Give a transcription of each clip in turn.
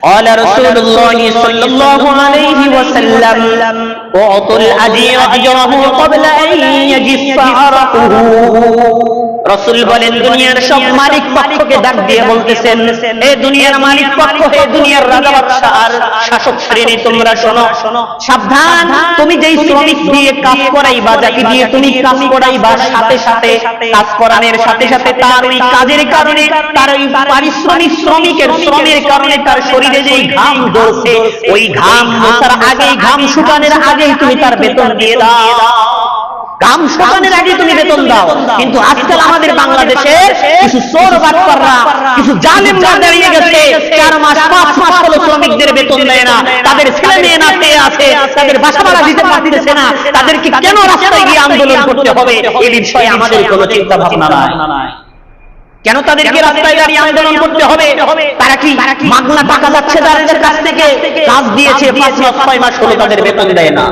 قال رسول الله صلى الله عليه وسلم اعطوا الأجير أجره قبل أن يجف عرقه রাসূল বলেন দুনিয়ার সব মালিক পক্ষকে ডাক দিয়ে বলতেছেন, এই দুনিয়ার মালিক পক্ষ, হে দুনিয়ার রাজা বাদশা আর শাসক শ্রেণী, তোমরা শোনো, সাবধান। তুমি যেই শ্রমিক দিয়ে কাজ করাইবা, যাকে দিয়ে তুমি কাজ করাইবা, সাথে সাথে কাজ করানোর সাথে সাথে তার ওই কাজের কারণে, তার ওই পারিশ্রমিক শ্রমিকের শ্রমের কারণে তার শরীরে যেই ঘাম ঝরছে, ওই ঘাম মোছার আগেই, ঘাম শুকানোর আগেই তুমি তার বেতন দিয়ে দাও। ঘাম শুকানোর আগে তুমি বেতন দাও। কিন্তু আজকাল আমাদের বাংলাদেশে কিছু চোর বাটপাররা, কিছু জালেমরা দাঁড়িয়ে গেছে, 4 মাস 5 মাস হলো শ্রমিকদের বেতন দেয় না, তাদের ছেলে মেয়ে না পেয়ে আছে, তাদের বাসা ভাড়া দিতে পারতেছে না, তাদেরকে কেন রাস্তায় গিয়ে আন্দোলন করতে হবে এই বিষয়ে আমাদের কোনো চিন্তা ভাবনা নাই। কেন তাদেরকে রাস্তায় দাঁড়িয়ে আন্দোলন করতে হবে? তারা কি মাগনা টাকা যাচ্ছে তাদের কাছ থেকে? কাজ দিয়েছে 5 মাস 6 মাস হলো তাদের বেতন দেয় না।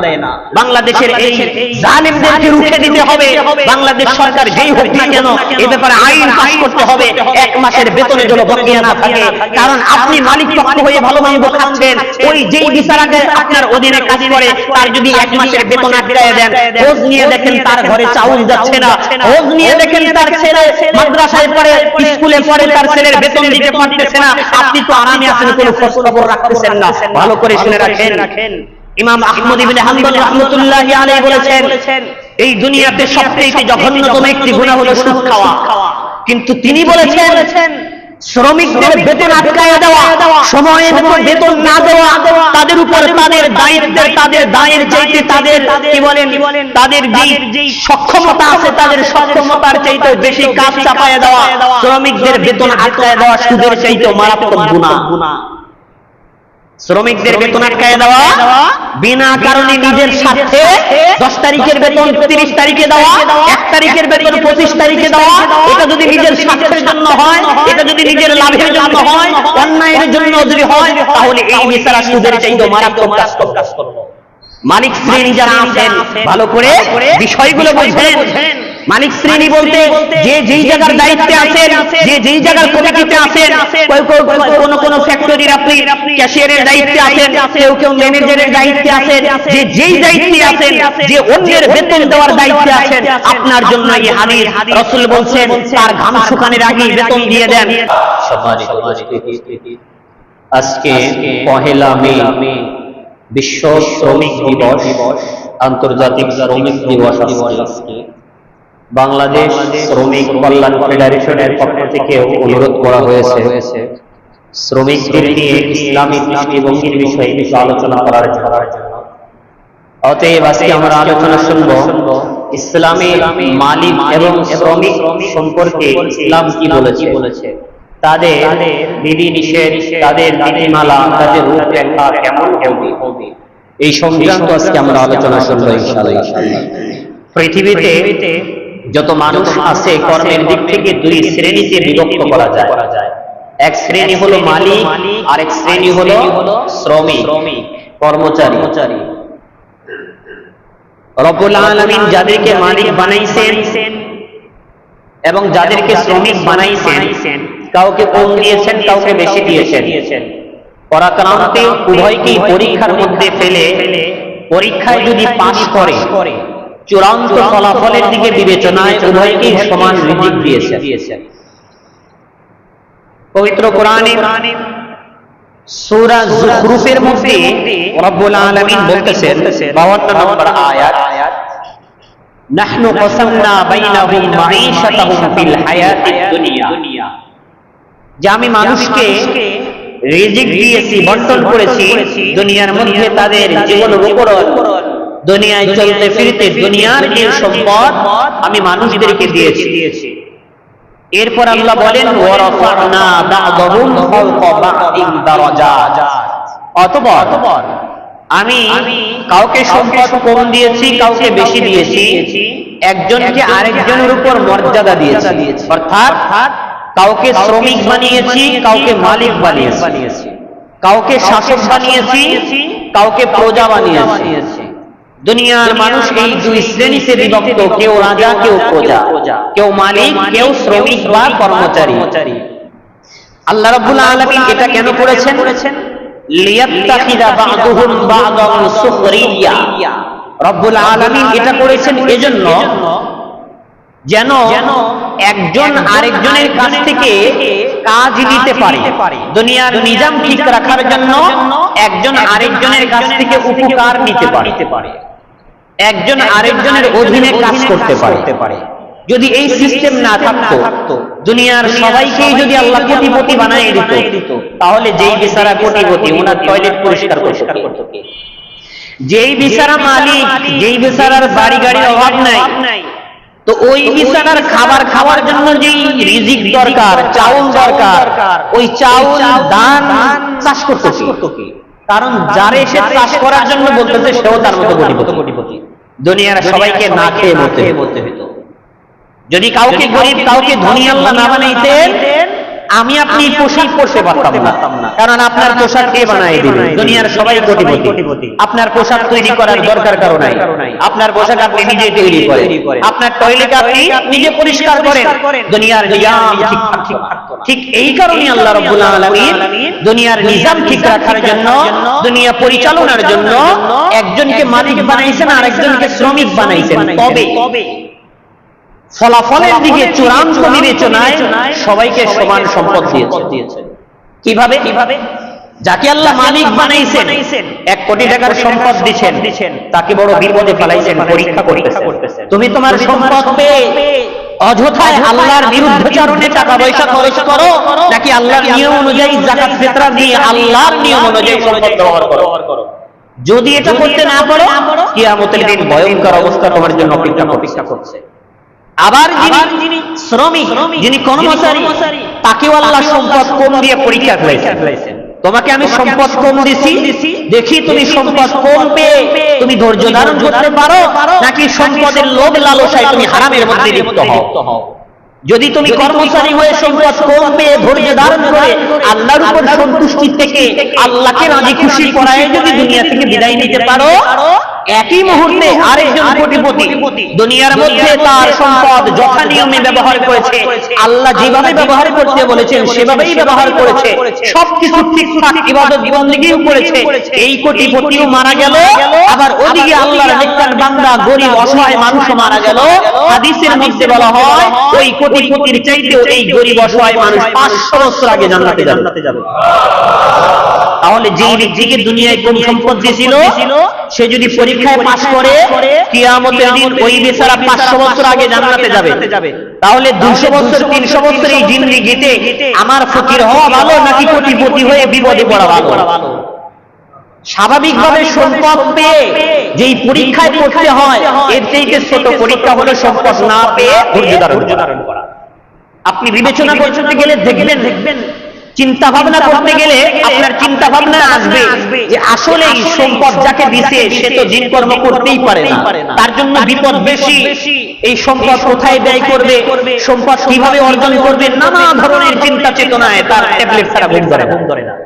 বাংলাদেশের এই জালেমদেরকে রুখে দিতে হবে। বাংলাদেশ সরকার যেই হোক না কেন এ ব্যাপারে আইন পাস করতে হবে, 1 মাসের বেতনে যেন বকেয়া না থাকে। কারণ আপনি মালিক পক্ষ হয়ে ভালো মন্দ খাচ্ছেন, ওই যেই বিচারকের আপনার অধীনে কাজ করে তার যদি 1 মাসের বেতন আটকায় দেন, খোঁজ নিয়ে দেখেন তার ঘরে চাউল যাচ্ছে না, খোঁজ নিয়ে দেখেন তার ছেলে মাদ্রাসায় পড়ে, স্কুলে পড়ে, তার ছেলের বেতন দিতে পারতেছে না, আপনি তো আরামে আছেন, কোনো খোঁজ খবর রাখতেছেন না। ভালো করে শুনে রাখেন, ইমাম আহমদ ইবনে হাম্বল রাহমাতুল্লাহি আলাইহি বলেছেন এই দুনিয়াতে সবচেয়ে জঘন্যতম একটি গুনাহ হলো সুদ খাওয়া। কিন্তু তিনি বলেছেন শ্রমিকদের বেতন আটকায় দেওয়া, সময়ের মতো বেতন না দেওয়া, তাদের উপর তাদের দায়িত্বের, তাদের দায়ের চাইতে তাদের কি বলেন, তাদের যে সক্ষমতা আছে তাদের সক্ষমতার চাইতে বেশি কাজ চাপায় দেওয়া, শ্রমিকদের বেতন আটকায় দেওয়া সুদের চাইতে মারাত্মক গুনাহ। শ্রমিকদের বেতন আটকায় দেওয়া, বিনা কারণে নিজের স্বার্থে 10 তারিখের বেতন 30 তারিখে দেওয়া, 1 তারিখের বেতন 25 তারিখে দেওয়া, এটা যদি নিজের স্বার্থের জন্য হয়, এটা যদি নিজের লাভের জন্য হয়, অন্যায়ের জন্য যদি হয়, তাহলে এই বিচারা সুদের চাইতে মারাত্মক কাজ করবে। মালিক শ্রেণী যারা আছেন ভালো করে বিষয়গুলো বুঝেন। মালিক শ্রেণী বলতে যে যেই জায়গার দায়িত্বে আছেন, যে যেই জায়গার কমিটিতে আছেন, কোন ফ্যাক্টরির আপনি ক্যাশিয়ারের দায়িত্বে আছেন, কেউ ম্যানেজারের দায়িত্বে আছেন, যে যেই দায়িত্বে আছেন, যে অন্যের বেতন দেওয়ার দায়িত্বে আছেন, আপনার জন্য এই হাদিস রাসূল বলছেন তার ঘাম শুকানোর আগেই বেতন দিয়ে দেন। আজকে 1 মে বিশ্ব শ্রমিক দিবস, আন্তর্জাতিক শ্রমিক দিবস। আজকে বাংলাদেশ শ্রমিক কল্যাণ ফেডারেশনের পক্ষ থেকে অনুরোধ করা হয়েছে শ্রমিকদের নিয়ে ইসলামী দৃষ্টিভঙ্গির বিষয়ে কিছু আলোচনা করার জন্য। অতএব আজকে আমরা আলোচনা শুনব ইসলামী মালিক এবং শ্রমিক সম্পর্কে ইসলাম কি বলেছে, তাদের বিধিনিষেধ, তাদের নীতিমালা, তাদের রূপরেখা কেমন হবে, এই সংক্রান্ত আজকে আমরা আলোচনা শুনব ইনশাআল্লাহ। পৃথিবীতে যত মানুষ আছে কর্মের দিক থেকে 2 শ্রেণীতে বিভক্ত করা যায়। এক শ্রেণী হলো মালিক, আরেক শ্রেণী হলো শ্রমিক, কর্মচারী। রব্বুল আলামিন যাদেরকে মালিক বানাইছেন এবং যাদেরকে শ্রমিক বানাইছেন, কাউকে কম দিয়েছেন, কাউকে বেশি দিয়েছেন। পরাক্রান্তে উভয়কেই পরীক্ষার মধ্যে ফেলে পরীক্ষায় যদি পাস করে চূড়ান্ত ফলাফলের দিকে বিবেচনায় উভয়কেই সমান রিজিক দিয়েছেন। পবিত্র কোরআনে সূরা যুখরুফের মধ্যে রব্বুল আলামিন বলতেছেন 52 নম্বর আয়াত, নাহনু কসামনা বাইনাহুম মাঈশাতাহুম ফিল হায়াতিদ দুনিয়া, যে আমি মানুষকে রিজিক দিয়েছি, বন্টন করেছি দুনিয়ার মধ্যে তাদের জীবন উপকরণ, দুনিয়ায় চলতে ফিরতে দুনিয়ার এই সম্পদ আমি মানুষদেরকে দিয়েছি। এরপর আল্লাহ বলেন ওয়ারাফা'না বা'দাহুম ফাওকা বা'দিন দারাজাত, অতঃপর আমি কাউকে সম্পদ কম দিয়েছি, কাউকে বেশি দিয়েছি, একজনকে আরেকজনের উপর মর্যাদা দিয়েছি। অর্থাৎ কাউকে শ্রমিক বানিয়েছি, কাউকে মালিক বানিয়েছি, কাউকে শাসক বানিয়েছি, কাউকে প্রজা বানিয়েছি। দুনিয়ার মানুষ এই 2 শ্রেণীতে বিভক্ত, কেউ রাজা, কেউ প্রজা, কেউ মালিক, কেউ শ্রমিক বা কর্মচারী। আল্লাহ রাব্বুল আলামিন এটা কেন করেছেন? লিয়াত্তাখিযা বা'দুহুম বা'দান সুখরিয়া। রব্বুল আলামিন এটা করেছেন এজন্য যেন একজন আরেকজনের কাছ থেকে কাজ নিতে পারে। দুনিয়ার নিজাম ঠিক রাখার জন্য একজন আরেকজনের কাছ থেকে উপকার নিতে পারে, একজন আরেকজনের অধীনে কাজ করতে পারে। যদি এই সিস্টেম না থাকতো, দুনিয়ার সবাইকেই যদি আল্লাহ কোটিপতি বানায় দিত, তাহলে যেই বেচারা কোটিপতি ওনার টয়লেট পরিষ্কার করতো কে? যেই বেচারা মালিক, যেই বেচারার বাড়ি গাড়ির অভাব নাই, তো ওই বিছানার খাবার খাওয়ার জন্য যেই রিজিক দরকার, চাউল দরকার, ওই চাউল ধান চাষ করতো কি? কারণ যারে সে চাষ করার জন্য বলতেছে সেও তার মতো কোটিপতি। দুনিয়ার সবাইকে না খেয়ে মরতে হতো। যদি কাউকে গরিব, কাউকে ধনী আল্লাহ না বানাইতেন, আমি আপনি পোশাক পরতে পারতাম না, কারণ আপনার পোশাক কে বানায় দিবে? দুনিয়ার সবাই কোটিপতি। আপনার পোশাক তৈরি করার দরকার কারো নাই, আপনার পোশাক আপনি নিজে তৈরি করেন, আপনার টয়লেট আপনি নিজে পরিষ্কার করেন। দুনিয়ার নিজাম ঠিক এই কারণে আল্লাহ রাব্বুল আলামিন দুনিয়ার নিজাম ঠিক রাখার জন্য, দুনিয়া পরিচালনার জন্য একজনকে মালিক বানাইছেন আর একজনকে শ্রমিক বানাইছেন। তবে ফলাফলের দিকে চূড়ান্ত বিবেচনায় সবাইকে সমান সম্পদ দিয়েছেন। কিভাবে? যাকে আল্লাহ মালিক বানাইছেন, 1 কোটি টাকার সম্পদ দিচ্ছেন, তাকে বড় বিপদে ফেলাইছেন, পরীক্ষা করতেছেন। তুমি তোমার সম্পদ পেয়ে অযথায় আল্লাহর বিরুদ্ধাচরণে টাকা পয়সা খরচ করো, নাকি আল্লাহর নিয়ম অনুযায়ী যাকাত ফিতরা দিয়ে আল্লাহর নিয়ম অনুযায়ী সম্পদ ব্যবহার করো? যদি এটা করতে না পারো, কিয়ামতের দিন ভয়ঙ্কর অবস্থা তোমার জন্য অপেক্ষা করছে। আবার যিনি শ্রমিক, যিনি কর্মচারী, তাকেও আল্লাহ সম্পদ কম দিয়ে পরীক্ষা ফেলাইছেন। তোমাকে আমি সম্পদ কম দিছি, দেখি তুমি সম্পদ কম পেয়ে তুমি ধৈর্য ধারণ করতে পারো, নাকি সম্পদের লোভ লালসায় তুমি হারামের মধ্যে লিপ্ত হও। যদি তুমি কর্মচারী হয়ে সম্পদ কম পেয়ে ধৈর্য ধারণ করে আল্লাহর উপর সন্তুষ্টি থেকে আল্লাহকে রাজি খুশি করায় যদি দুনিয়া থেকে বিদায় নিতে পারো, একই মুহূর্তে আরেকজন কোটিপতি দুনিয়ার মধ্যে তার সম্পদ যথা নিয়মে ব্যবহার করেছে, আল্লাহ যেভাবে ব্যবহার করতে বলেছেন সেভাবেই ব্যবহার করেছে, সবকিছু ঠিকঠাক ইবাদত বন্দেগীও করেছে, এই কোটিপতিও মারা গেল। আবার ওদিকে আল্লাহর নেককার বান্দা গরিব অসহায় মানুষও মারা গেল। হাদিসের মধ্যে বলা হয় ওই কোটিপতির চাইতেও এই গরিব অসহায় মানুষ 500 বছর আগে জান্নাতে যাবে। তাহলে যেই ব্যক্তিকে দুনিয়ায় কম সম্পদ দিয়েছিল, সে যদি পরীক্ষায় পাস করে, কিয়ামতের দিন ওই বেচারা 500 বছর আগে জান্নাতে যাবে। তাহলে 200 বছর 300 বছর এই জিন্দেগিতে আমার ফকির হওয়া ভালো, নাকি কোটিপতি হয়ে বিপদে পড়া ভালো? স্বাভাবিকভাবে সম্পদ পেয়ে যেই পরীক্ষায় পড়তে হয়, এর থেকে ছোট পরীক্ষা হলো সম্পদ না পেয়ে ধৈর্য ধারণ করা। আপনি বিবেচনা করতে গেলে দেখবেন, চিন্তা ভাবনা করতে গেলে আপনার চিন্তা ভাবনা আসবে যে আসলে এই সম্পদ যাকে দিছে সে তো জিন কর্ম করতেই পারে না, তার জন্য বিপদ বেশি। এই সম্পদ কোথায় ব্যয় করবে, সম্পদ কিভাবে অর্জন করবে, নানা ধরনের চিন্তা চেতনায় তার ট্যাবলেট ছাড়া ঘুম ধরে না।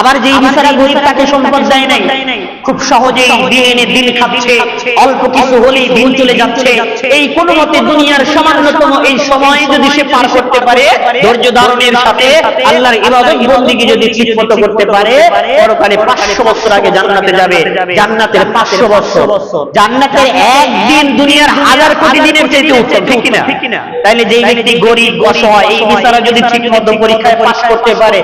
আবার যেই বিচারা গরিব তাকে সম্পদ দেয় নাই, খুব সহজেই দিয়ে এনে দিন খাচ্ছে, অল্প কিছু হলেই দিন চলে যাচ্ছে, এই কোন মতে দুনিয়ার সামান্যতম এই সময় যদি সে পার করতে পারে ধৈর্য ধারণের সাথে আল্লাহর ইবাদত বন্দেগী যদি ঠিকমতো করতে পারে, পরকালে 500 বছর আগে জান্নাতে যাবে। জান্নাতের 500 বছর, জান্নাতের একদিন দুনিয়ার 1000 কোটি দিনের চাইতে উত্তম, ঠিক কিনা? তাইলে যেই ব্যক্তি গরিব অসহায় এই বিচারা যদি ঠিকমতো পরীক্ষায় পাস করতে পারে,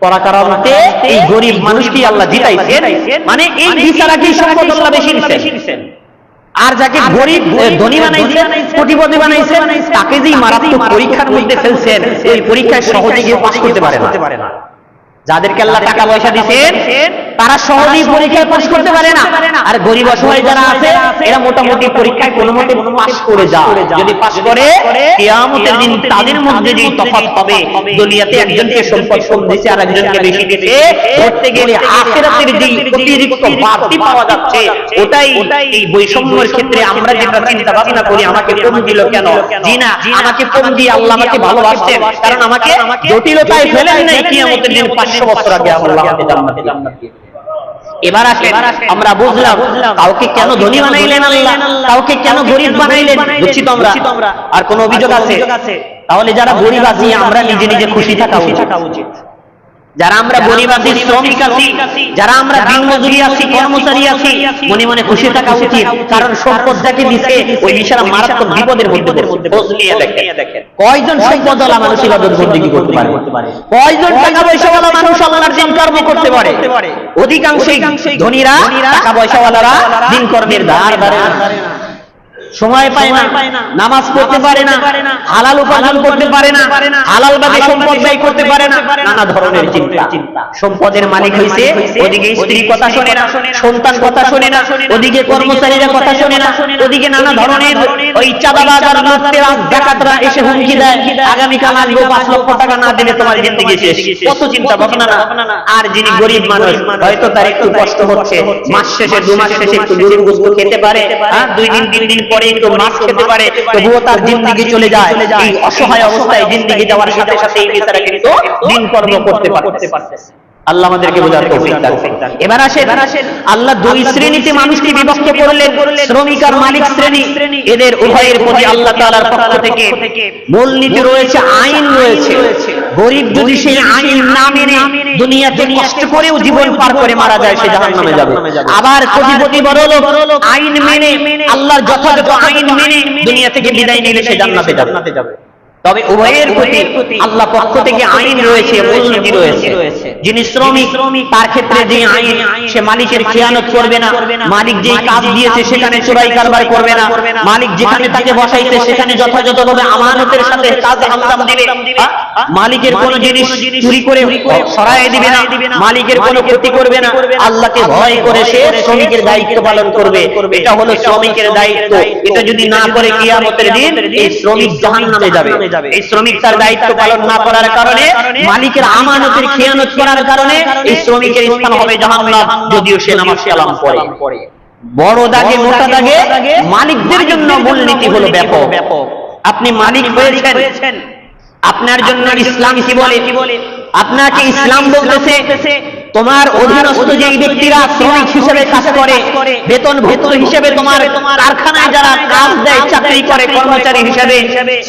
পরাকারান্তে এই গরিব মানুষকে আল্লাহ জিতাইছেন, মানে এই বিচারাকে সম্পদ আল্লাহ বেশি দিচ্ছেন। আর যাকে গরিব ধনী বানাইছেন, কোটিপতি বানাইছেন, তাকে যেই মারাত্মক পরীক্ষার মধ্যে ফেলছেন, এই পরীক্ষায় সহজে গিয়ে পাস করতে পারে না। যাদেরকে আল্লাহ টাকা পয়সা দিচ্ছেন তারা সহজেই পরীক্ষায় পাস করতে পারে না, আর গরিব অসহায় যারা আছে এরা মোটামুটি পরীক্ষায় কোনো মতে পাস করে যায়। যদি পাস করে, কিয়ামতের দিন তাদের মধ্যে যে তফাৎ হবে, দুনিয়াতে একজনকে সম্পদ কম দিয়েছে আর একজনকে বেশি দিয়েছে, ধরতে গেলে আখিরাতের যে অতিরিক্ত বাড়তি পাওয়া যাচ্ছে, ওটাই এই বৈষম্যের ক্ষেত্রে আমরা যেটা চিন্তা ভাবনা করি, আমাকে কম দিল কেন, জি না, আমাকে কম দিয়ে আল্লাহ আমাকে ভালোবাসতেন, কারণ আমাকে জটিলতায় ফেলেন নাই। কিয়ামতের দিন 500 বছর আগে আল্লাহ আমাকে জান্নাতে দিয়ে। এবার আসেন আমরা বুঝলাম কাউকে কেন ধনী বানাইলেন আল্লাহ, কাউকে কেন গরিব বানাইলেন, বুঝছি তো আমরা। আর কোন অভিযোগ আছে? তাহলে যারা গরিব আছি আমরা নিজে নিজে খুশি থাকা উচিত। যারা আমরা গরিব আছি, শ্রমিক আছি, যারা আমরা দিনমজুরি আছি, কর্মচারী আছি, মনে মনে খুশি থাকা উচিত। কারণ সম্পদ যাকে দিচ্ছে ওই বিশাল মারাত্মক বিপদের মধ্যে খোঁজ নিয়ে দেখেন কয়জন সম্পদওয়ালা মানুষ ইবাদত বন্দেগী করতে পারে, কয়জন টাকা পয়সাওয়ালা মানুষ আল্লাহর দিন কর্ম করতে পারে। অধিকাংশই ধনীরা, টাকা পয়সাওয়ালারা দিন কর্মের ধার ধারে না, সময় পায় না, নামাজ পড়তে পারে না, হালাল উপার্জন করতে পারে না, হালাল ভাবে সম্পদ ব্যয় করতে পারে না, নানা ধরনের চিন্তা। সম্পদের মালিক হইছে, ওদিকে স্ত্রী কথা শোনে না, সন্তান কথা শোনে না, ওদিকে কর্মচারীরা কথা শোনে না, ওদিকে নানা ধরনের ওই চাঁদাবাজ আর লুটেরা ডাকাতরা এসে হুমকি দেয়, আগামীকাল আসবো 5 লক্ষ টাকা না দিলে তোমার জিন্দেগি শেষ। কত চিন্তা ভাবনা না। আর যিনি গরিব মানুষ, হয়তো তার একটু কষ্ট হচ্ছে, মাস শেষে 2 মাস শেষে একটু গরুর গোশত খেতে পারে, 2 দিন 3 দিন পরে একটু মাছ খেতে পারে, তবুও তার জিন্দেগি চলে যায়। এই অসহায় অবস্থায় জিন্দেগি যাওয়ার সাথে সাথে এই বেচারা কিন্তু দিন কর্ম করতে পারতেছে। আল্লাহ আমাদেরকে বোঝার তৌফিক দান করুন। এবার আসেন, আল্লাহ 2 শ্রেণীতে মানুষকে বিভক্ত করলেন, শ্রমিক আর মালিক শ্রেণী। এদের উভয়ের প্রতি আল্লাহ তাআলার পক্ষ থেকে মূলনীতি রয়েছে, আইন রয়েছে। গরিব যদি সেই আইন না মেনে দুনিয়াতে কষ্ট করেও জীবন পার করে মারা যায়, সে জাহান্নামে যাবে। আবার কোটিপতি বড়লোক আইন মেনে, আল্লাহর যথাযথ আইন মেনে দুনিয়া থেকে বিদায় নিলে সে জান্নাতে যাবে। তবে উভয়ের প্রতি আল্লাহ পক্ষ থেকে আইন রয়েছে, মূলনীতি রয়েছে। যিনি শ্রমিক, তার ক্ষেত্রে যে আইন, সে মালিকের খেয়ানত করবে না, মালিক যেই কাজ দিয়েছে সেখানে চোরাই কারবার করবে না, মালিক যেখানে তাকে বসাইছে সেখানে যথাযথভাবে আমানতের সাথে কাজ আঞ্জাম দিবে, মালিকের কোনো জিনিস চুরি করে সরায় দিবে না, মালিকের কোনো ক্ষতি করবে না, আল্লাহকে ভয় করে সে শ্রমিকের দায়িত্ব পালন করবে। এটা হলো শ্রমিকের দায়িত্ব। এটা যদি না করে কিয়ামতের দিন এই শ্রমিক জাহান্নামে যাবে। এই শ্রমিক তার দায়িত্ব পালন না করার কারণে, মালিকের আমানতের খেয়ানত করার কারণে এই শ্রমিকের স্থান হবে জাহান্নাম, যদিও সে নামাজ কালাম পড়ে। বড় দাগে মোটা দাগে মালিকদের জন্য মূলনীতি হলো ব্যাপক। আপনি মালিক হয়েছেন, আপনার জন্য ইসলাম কি বলে? আপনাকে ইসলাম বলতেছে তোমার অধীনস্থ যে ব্যক্তিরা শ্রমিক হিসেবে কাজ করে, বেতনভুক্ত হিসেবে তোমার কারখানায় যারা কাজ দেয়, চাকরি করে, কর্মচারী হিসেবে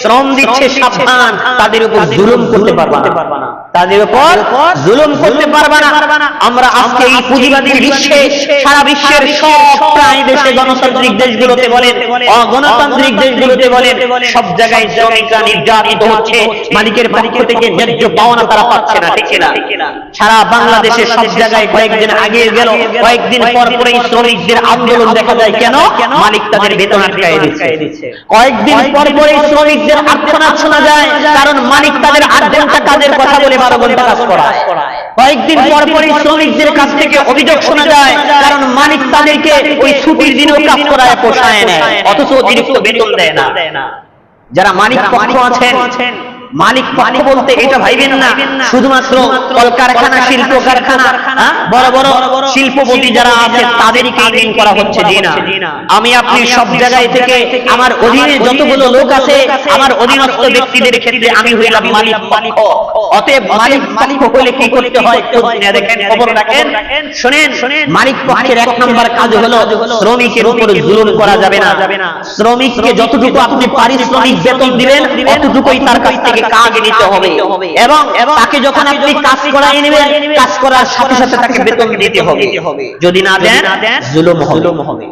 শ্রম দিচ্ছে, সাবধান, তাদের উপর জুলুম করতে পারবা না, তাদের উপর জুলুম করতে পারবা না। আমরা আজকে এই পুঁজিবাদী বিশ্বে, সারা বিশ্বের সব প্রায় দেশে, গণতান্ত্রিক দেশগুলোতে বলেন, অগণতান্ত্রিক দেশগুলোতে বলেন, সব জায়গায় শ্রমিকরা নির্যাতিত হচ্ছে, মালিকের পক্ষ থেকে ন্যায্য পাওনা তারা পাচ্ছে না, ঠিক না? সারা বাংলাদেশে সব জায়গায় কয়েকদিন আগে গেল, কয়েকদিন পর পরেই শ্রমিকদের আন্দোলন দেখা যায়। কেন? মালিক তাদের বেতন আটকায় দিচ্ছে। কয়েকদিন পর পরেই শ্রমিকদের আর্তনাদ শোনা যায়, কারণ মালিক তাদের 8 ঘন্টা কাজের কথা বলে 12 ঘন্টা কাজ করায়। কয়েকদিন পর পরেই শ্রমিকদের কাছ থেকে অভিযোগ শোনা যায়, কারণ মালিক তাদেরকে ওই ছুটির দিনেও কাজ করায় পোষায় নেয়, অথচ অতিরিক্ত বেতন দেয় না। যারা মালিক পক্ষ আছেন, মালিক পক্ষ বলতে এটা ভাইবেন না শুধুমাত্র কলকারখানা, শিল্প কারখানা, বড় বড় শিল্পপতি যারা আছে তাদেরই কেন্দ্রিক করা হচ্ছে, জি না। আমি আপনি সব জায়গায় থেকে আমার অধীনে যতগুলো লোক আছে, আমার অধীনস্থ ব্যক্তিদের ক্ষেত্রে আমি হইলাম মালিক পক্ষ। অতএব মালিক পক্ষ হলে কি করতে হয় দেখেন, খবর রাখেন, শুনেন। মালিক পক্ষের 1 নম্বর কাজ হলো শ্রমিকের উপর জুলুম করা যাবে না। শ্রমিককে যতটুকু আপনি পারিশ্রমিক বেতন দিবেন, অতটুকুই তার কাছ থেকে কাজ নিতে হবে, এবং তাকে যখন আপনি কাজ করাই নেবেন, কাজ করার সাথে সাথে তাকে বেতন দিতে হবে। যদি না দেন, জুলুম হবে।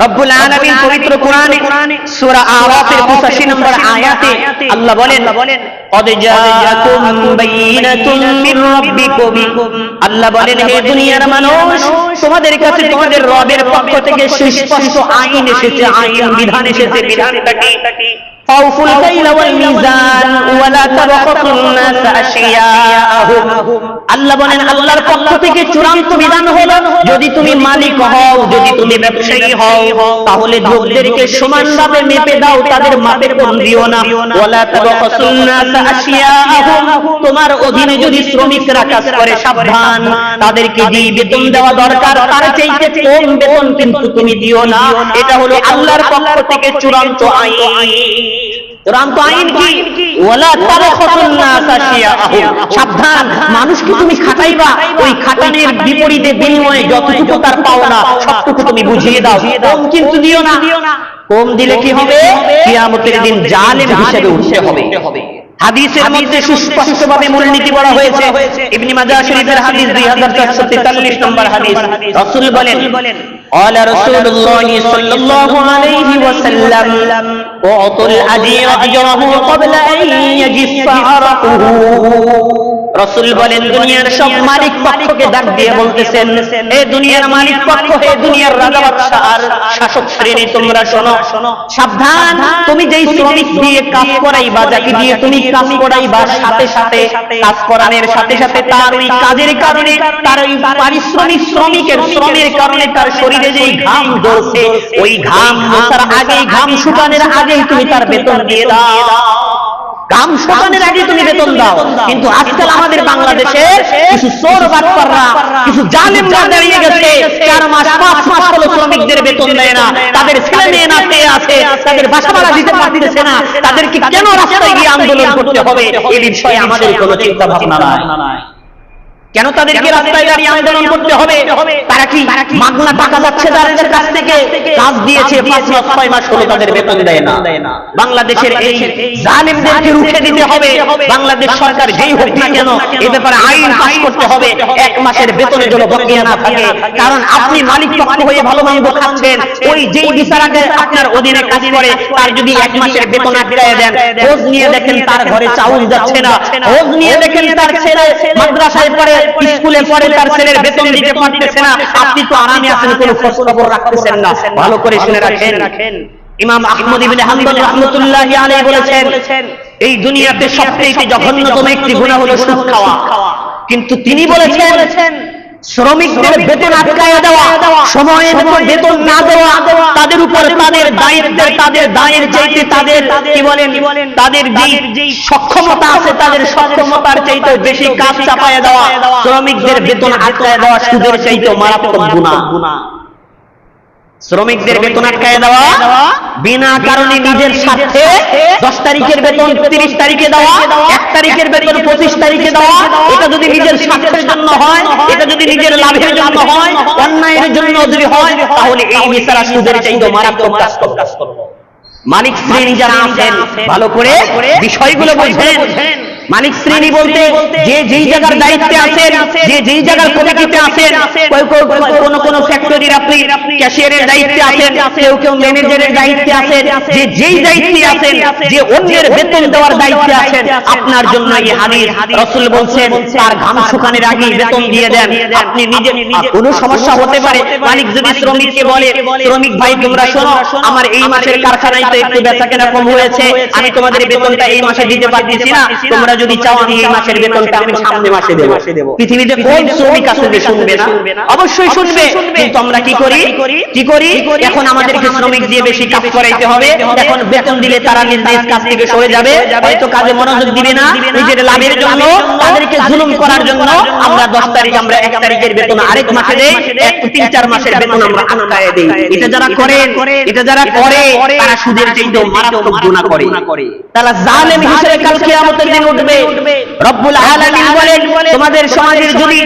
রব্বুল আলামিন পবিত্র কোরআনে সূরা আরাফের 85 নম্বর আয়াতে আল্লাহ বলেন, কদ জাআকুম বাইনাতুম মির রাব্বিকুম, আল্লাহ বলেন, হে দুনিয়ার মানুষ, তোমাদের কাছে তোমাদের রবের পক্ষ থেকে সুস্পষ্ট আইন এসেছে, আইন বিধান এসেছে। বিধানটা কি? ফাউফুল কাইলা ওয়াল মিজান ওয়া লা তাবখাসুন নাস আশিয়াআহুম। আল্লাহ বলেন, আল্লাহর পক্ষ থেকে চূড়ান্ত বিধান হলো, যদি তুমি মালিক হও, যদি তুমি ব্যবসায়ী হও, তাহলে লোকদেরকে সমানভাবে মেপে দাও, তাদের মাপে কম দিও না। ওয়া লা তাবখাসুন নাস আশিয়াআহুম, তোমার অধীনে যদি শ্রমিকরা কাজ করে, সাবধান, তাদেরকে যে বেতন দেওয়া দরকার তার চাইতে কম বেতন কিন্তু তুমি দিও না। এটা হলো আল্লাহর পক্ষ থেকে চূড়ান্ত আইন। চূড়ান্ত আইন কি? ওয়ালা তাবখাসুন নাস আশিয়াআহুম, সাবধান, মানুষকে তুমি খাটাইবা, ওই খাটানোর বিপরীতে বিনিময়ে যতটুকু তার পাওনা সবটুকু তুমি বুঝিয়ে দাও, কম কিন্তু দিও না। কম দিলে কি হবে? কিয়ামতের দিন জালেম হিসেবে উঠতে হবে। হাদিসের মধ্যে সুস্পষ্টভাবে মূলনীতি বলা হয়েছে। ইবনে মাজাহ শরীফের হাদিস 2443 নম্বর হাদিস, রাসূল বলেন قال رسول الله صلى الله عليه وسلم اعطوا الاجير اجره قبل ان يجف عرقه। রাসূল বলেন দুনিয়ার সব মালিক পক্ষকে ডাক দিয়ে বলতেছেন, এই দুনিয়ার মালিক পক্ষ, হে দুনিয়ার রাজা বাদশা আর শাসক শ্রেণী, তোমরা শোনো, সাবধান, তুমি যেই শ্রমিক দিয়ে কাজ করাইবা, যাকে দিয়ে তুমি কাজ করাইবা, সাথে সাথে কাজ করানোর সাথে সাথে তার ওই কাজের কারণে, তার ওই পারিশ্রমিক শ্রমিকের শ্রমের কারণে তার শরীরে যেই ঘাম ঝরছে, ওই ঘাম মোছার আগেই, ঘাম শুকানোর আগেই তুমি তার বেতন দিয়ে দাও। ঘাম শুকানোর আগে তুমি বেতন দাও। কিন্তু আজকাল আমাদের বাংলাদেশে কিছু চোর বাটপাররা, কিছু জালেমরা দাঁড়িয়ে গেছে, 4 মাস 5 মাস হলো শ্রমিকদের বেতন দেয় না, তাদের ছেলে মেয়ে না পেয়ে আছে, তাদের বাসা ভাড়া দিতে পারতেছে না, তাদেরকে কেন রাস্তায় গিয়ে আন্দোলন করতে হবে এই বিষয়ে আমাদের কোনো চিন্তা ভাবনা নাই। কেন তাদেরকে রাস্তায় দাঁড়িয়ে আন্দোলন করতে হবে? তারা কি মাগনা টাকা যাচ্ছে তাদের কাছ থেকে? কাজ দিয়েছে 5 মাস 6 মাস হলো তাদের বেতন দেয় না। বাংলাদেশের এই জালিমদেরকে রুখে দিতে হবে। বাংলাদেশ সরকার যেই হোক না কেন এই ব্যাপারে আইন পাস করতে হবে, 1 মাসের বেতনের জন্য বকেয়া না থাকে। কারণ আপনি মালিক পক্ষ হয়ে ভালো মন্দ খাচ্ছেন, ওই যেই বিচারকে আপনার অধীনে কাজ করে তার যদি 1 মাসের বেতন আটকায় দেন, খোঁজ নিয়ে দেখেন তার ঘরে চাউল যাচ্ছে না, খোঁজ নিয়ে দেখেন তার ছেলে মাদ্রাসায় পড়ে, স্কুলে পড়ে, তার ছেলের বেতন দিতে পারতেছে না, আপনি তো আরামে আছেন, কোনো খোঁজ খবর রাখতেছেন না। ভালো করে শুনে রাখেন, ইমাম আহমদ ইবনে হাম্বল রাহমাতুল্লাহি আলাইহি বলেছেন, এই দুনিয়াতে সবচেয়ে জঘন্যতম একটি গুনাহ হলো সুদ খাওয়া। কিন্তু তিনি বলেছেন শ্রমিকদের বেতন আটকায় দেওয়া, সময়ের মতো বেতন না দেওয়া, তাদের উপর তাদের দায়িত্বের, তাদের দায়ের চাইতে তাদের কি বলেন, তাদের যে সক্ষমতা আছে তাদের সক্ষমতার চাইতে বেশি কাজ চাপায় দেওয়া, শ্রমিকদের বেতন আটকায় দেওয়া সুদের চাইতে মারাত্মক গুনাহ। শ্রমিকদের বেতন আটকায় দেওয়া, বিনা কারণে নিজের স্বার্থে 10 তারিখের বেতন 30 তারিখে দেওয়া, 1 তারিখের বেতন 25 তারিখে দেওয়া, এটা যদি নিজের স্বার্থের জন্য হয়, এটা যদি নিজের লাভের জন্য হয়, অন্যায়ের জন্য যদি হয়, তাহলে এই বিচারা সুদের চাইতে মারাত্মক কাজ করবে। মালিক শ্রেণী যারা আছেন ভালো করে বিষয়গুলো বুঝেন। মালিক শ্রেণী বলতে যে যেই জায়গার দায়িত্বে আছেন, যে যেই জায়গার কমিটিতে আছেন, কোন ফ্যাক্টরির আপনি ক্যাশিয়ারের দায়িত্বে আছেন, কেউ ম্যানেজারের দায়িত্বে আছেন, যে যেই দায়িত্বে আছেন, যে অন্যের বেতন দেওয়ার দায়িত্বে আছেন, আপনার জন্য এই হাদিস, রাসূল বলছেন তার ঘাম শুকানোর আগেই বেতন দিয়ে দেন। আপনি নিজে কোনো সমস্যা হতে পারে, মালিক যদি শ্রমিককে বলে, শ্রমিক ভাই তোমরা শোনো, আমার এই মাসের কারখানায় তো একটু বেচাকেনা কম হয়েছে, আমি তোমাদের বেতনটা এই মাসে দিতে পারতেছি না, তোমরা যদি চাও আমি এই মাসের বেতনটা আমি সামনে মাসে দেব। পৃথিবীতে কোন শ্রমিক আছে যে শুনবে না? অবশ্যই শুনবে। কিন্তু আমরা কি করি? এখন আমাদেরকে শ্রমিক দিয়ে বেশি কাজ করাইতে হবে, এখন বেতন দিলে তারা নিজ কাজ থেকে সরে যাবে, হয়তো কাজে মনোযোগ দিবে না, নিজের লাভের জন্য তাদেরকে জুলুম করার জন্য আমরা 10 তারিখ, আমরা 1 তারিখের বেতন আরেক মাসে দেই, 3-4 মাসের বেতন আমরা আটকায় দেই। এটা যারা করে তারা সুদের চাইতে মারাত্মক গুনাহ করে, তারা জালেম হিসেবে কাল কিয়ামতের দিন উঠবে। রব্বুল আলামিন বলেন তোমাদের সমাজের যদি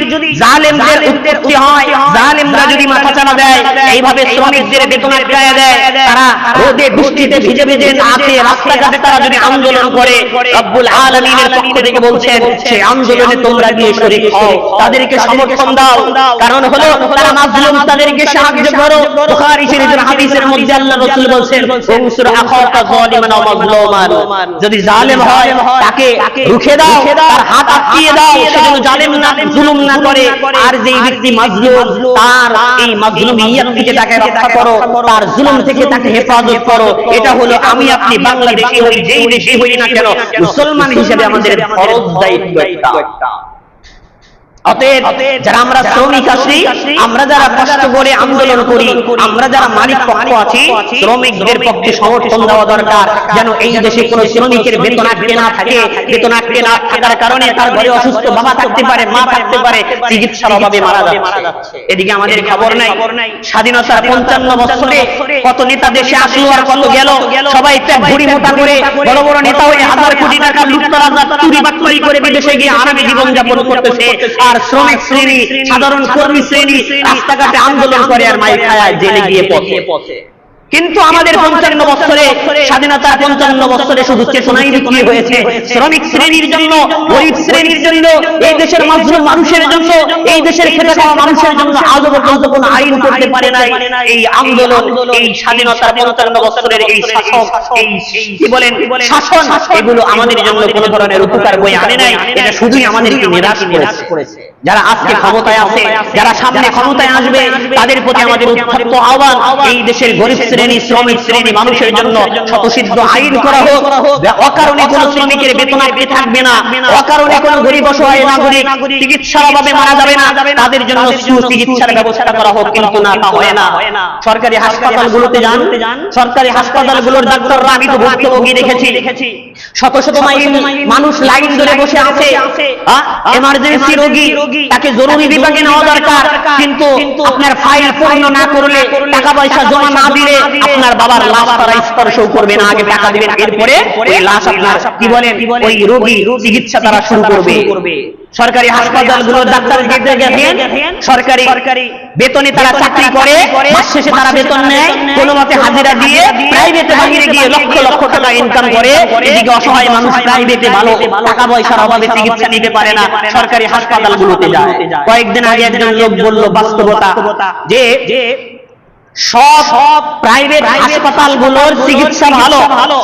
জালেমদের উৎপত্তি হয়, জালেমরা যদি মাথাচাড়া দেয়, এইভাবে শ্রমিকদের বেতন আটকায় দেয়, তারা রোদে বৃষ্টিতে ভিজে ভিজে আছে রাস্তাঘাটে তারা যদি আন্দোলন করে, রব্বুল আলামিনের পক্ষ থেকে বলছেন সেই আন্দোলনে তোমরা গিয়ে শরীক হও, তাদেরকে সমর্থন দাও। কারণ হলো তারা মাজলুম, তাদেরকে সাহায্য করো। বুখারী শরীফের হাদিসের মধ্যে আল্লাহ রাসূল বলছেন উনসুর আখাকা যালিমান ওয়া মাজলুমান, যদি জালেম হয় তাকে রুখে দাও, তার হাত আটকিয়ে দাও, সে যেন জালেম না, জুলুম না করে। আর যেই ব্যক্তি মাজলুম, তার এই মাজলুমিয়ত থেকে তাকে রক্ষা করো, তার জুলুম থেকে তাকে হেফাজত করো। এটা হলো আমি আপনি বাংলাদেশী হই, যেই দেশে হই না কেন, মুসলমান হিসেবে আমাদের ফরজ দায়িত্ব একটা। অতএব যারা আমরা শ্রমিক আছি, আমরা যারা কষ্ট করে আন্দোলন করি, আমরা যারা মালিক পক্ষ আছি, শ্রমিকদের পক্ষে সমর্থন দেওয়া দরকার, যেন এই দেশে কোনো শ্রমিকের বেতন আটকে না থাকে। বেতন আটকে না থাকার কারণে তার ঘরে অসুস্থ বাবা থাকতে পারে, মা থাকতে পারে, চিকিৎসার অভাবে মারা যাচ্ছে। এদিকে আমাদের খবর নাই। স্বাধীনতার 55 বছরে কত নেতা দেশে আসলো আর কত গেল, সবাই ভুড়ি মোটা করে বড় বড় নেতা হয়ে 1000 কোটি টাকা লুটতরাজ চুরি বাটপারি করে বিদেশে গিয়ে আরামে জীবনযাপন করতেছে। আর শ্রমিক শ্রেণী, সাধারণ কর্মী শ্রেণী রাস্তাঘাটে আন্দোলন করে আর মাইর খায়, জেলে গিয়ে পথে। কিন্তু আমাদের 55 বছরে স্বাধীনতার 55 বছরে শুধু চেতনাই বিক্রি হয়েছে শ্রমিক শ্রেণীর জন্য, গরিব শ্রেণীর জন্য, এই দেশের মাজলুম মানুষের জন্য, এই দেশের খেটে খাওয়া মানুষের জন্য আজও পর্যন্ত কোনো আইন করতে পারে নাই। এই আন্দোলন, এই স্বাধীনতার 55 বছরের এই শাসক, এই কি বলেন শাসন, এগুলো আমাদের জন্য কোনো ধরনের উপকার বয়ে আনে নাই। এটা শুধুই আমাদেরকে নিরাশ করেছে। যারা আজকে ক্ষমতায় আছে, যারা সামনে ক্ষমতায় আসবে, তাদের প্রতি আমাদের উত্তপ্ত আহ্বান, এই দেশের গরিব শ্রেণী, শ্রমিক শ্রেণী মানুষের জন্য স্বতঃসিদ্ধ আইন করা হোক। অকারণে কোনো শ্রমিকের বেতন আটকে থাকবে না, অকারণে কোনো গরিব অসহায় নাগরিক চিকিৎসার অভাবে মারা যাবে না, তাদের জন্য সুচিকিৎসার ব্যবস্থা করা হোক। কিন্তু না, তা হয় না। সরকারি হাসপাতালগুলোতে যান, সরকারি হাসপাতালগুলোর ডাক্তাররা, আমি তো ভুক্তভোগী দেখেছি, শত শত মানুষ লাইন ধরে বসে আছে, এমার্জেন্সি রোগী, তাকে জরুরি বিভাগে নেওয়া দরকার, কিন্তু আপনার ফাইল পূর্ণ না করলে, টাকা পয়সা জমা না দিলে আপনার বাবার লাশ তারা স্পর্শও করবে না, আগে টাকা দিবেন, এরপরে ওই লাশ আপনার কি বলেন ওই রোগী চিকিৎসা তারা শুরু করবে। সরকারি হাসপাতালগুলোর ডাক্তারদের দেখেন, সরকারি বেতনে তারা চাকরি করে, মাস শেষে তারা বেতন নেয়, কোনো মতে হাজিরা দিয়ে প্রাইভেটে বাইরে গিয়ে লক্ষ লক্ষ টাকা ইনকাম করে। এদিকে অসহায় মানুষ প্রাইভেটে ভালো টাকা পয়সার অভাবে চিকিৎসা নিতে পারে না, সরকারি হাসপাতালগুলোতে যায়। কয়েকদিন আগে একজন লোক বলল বাস্তবতা, যে সব প্রাইভেট হাসপাতালগুলোর চিকিৎসা ভালো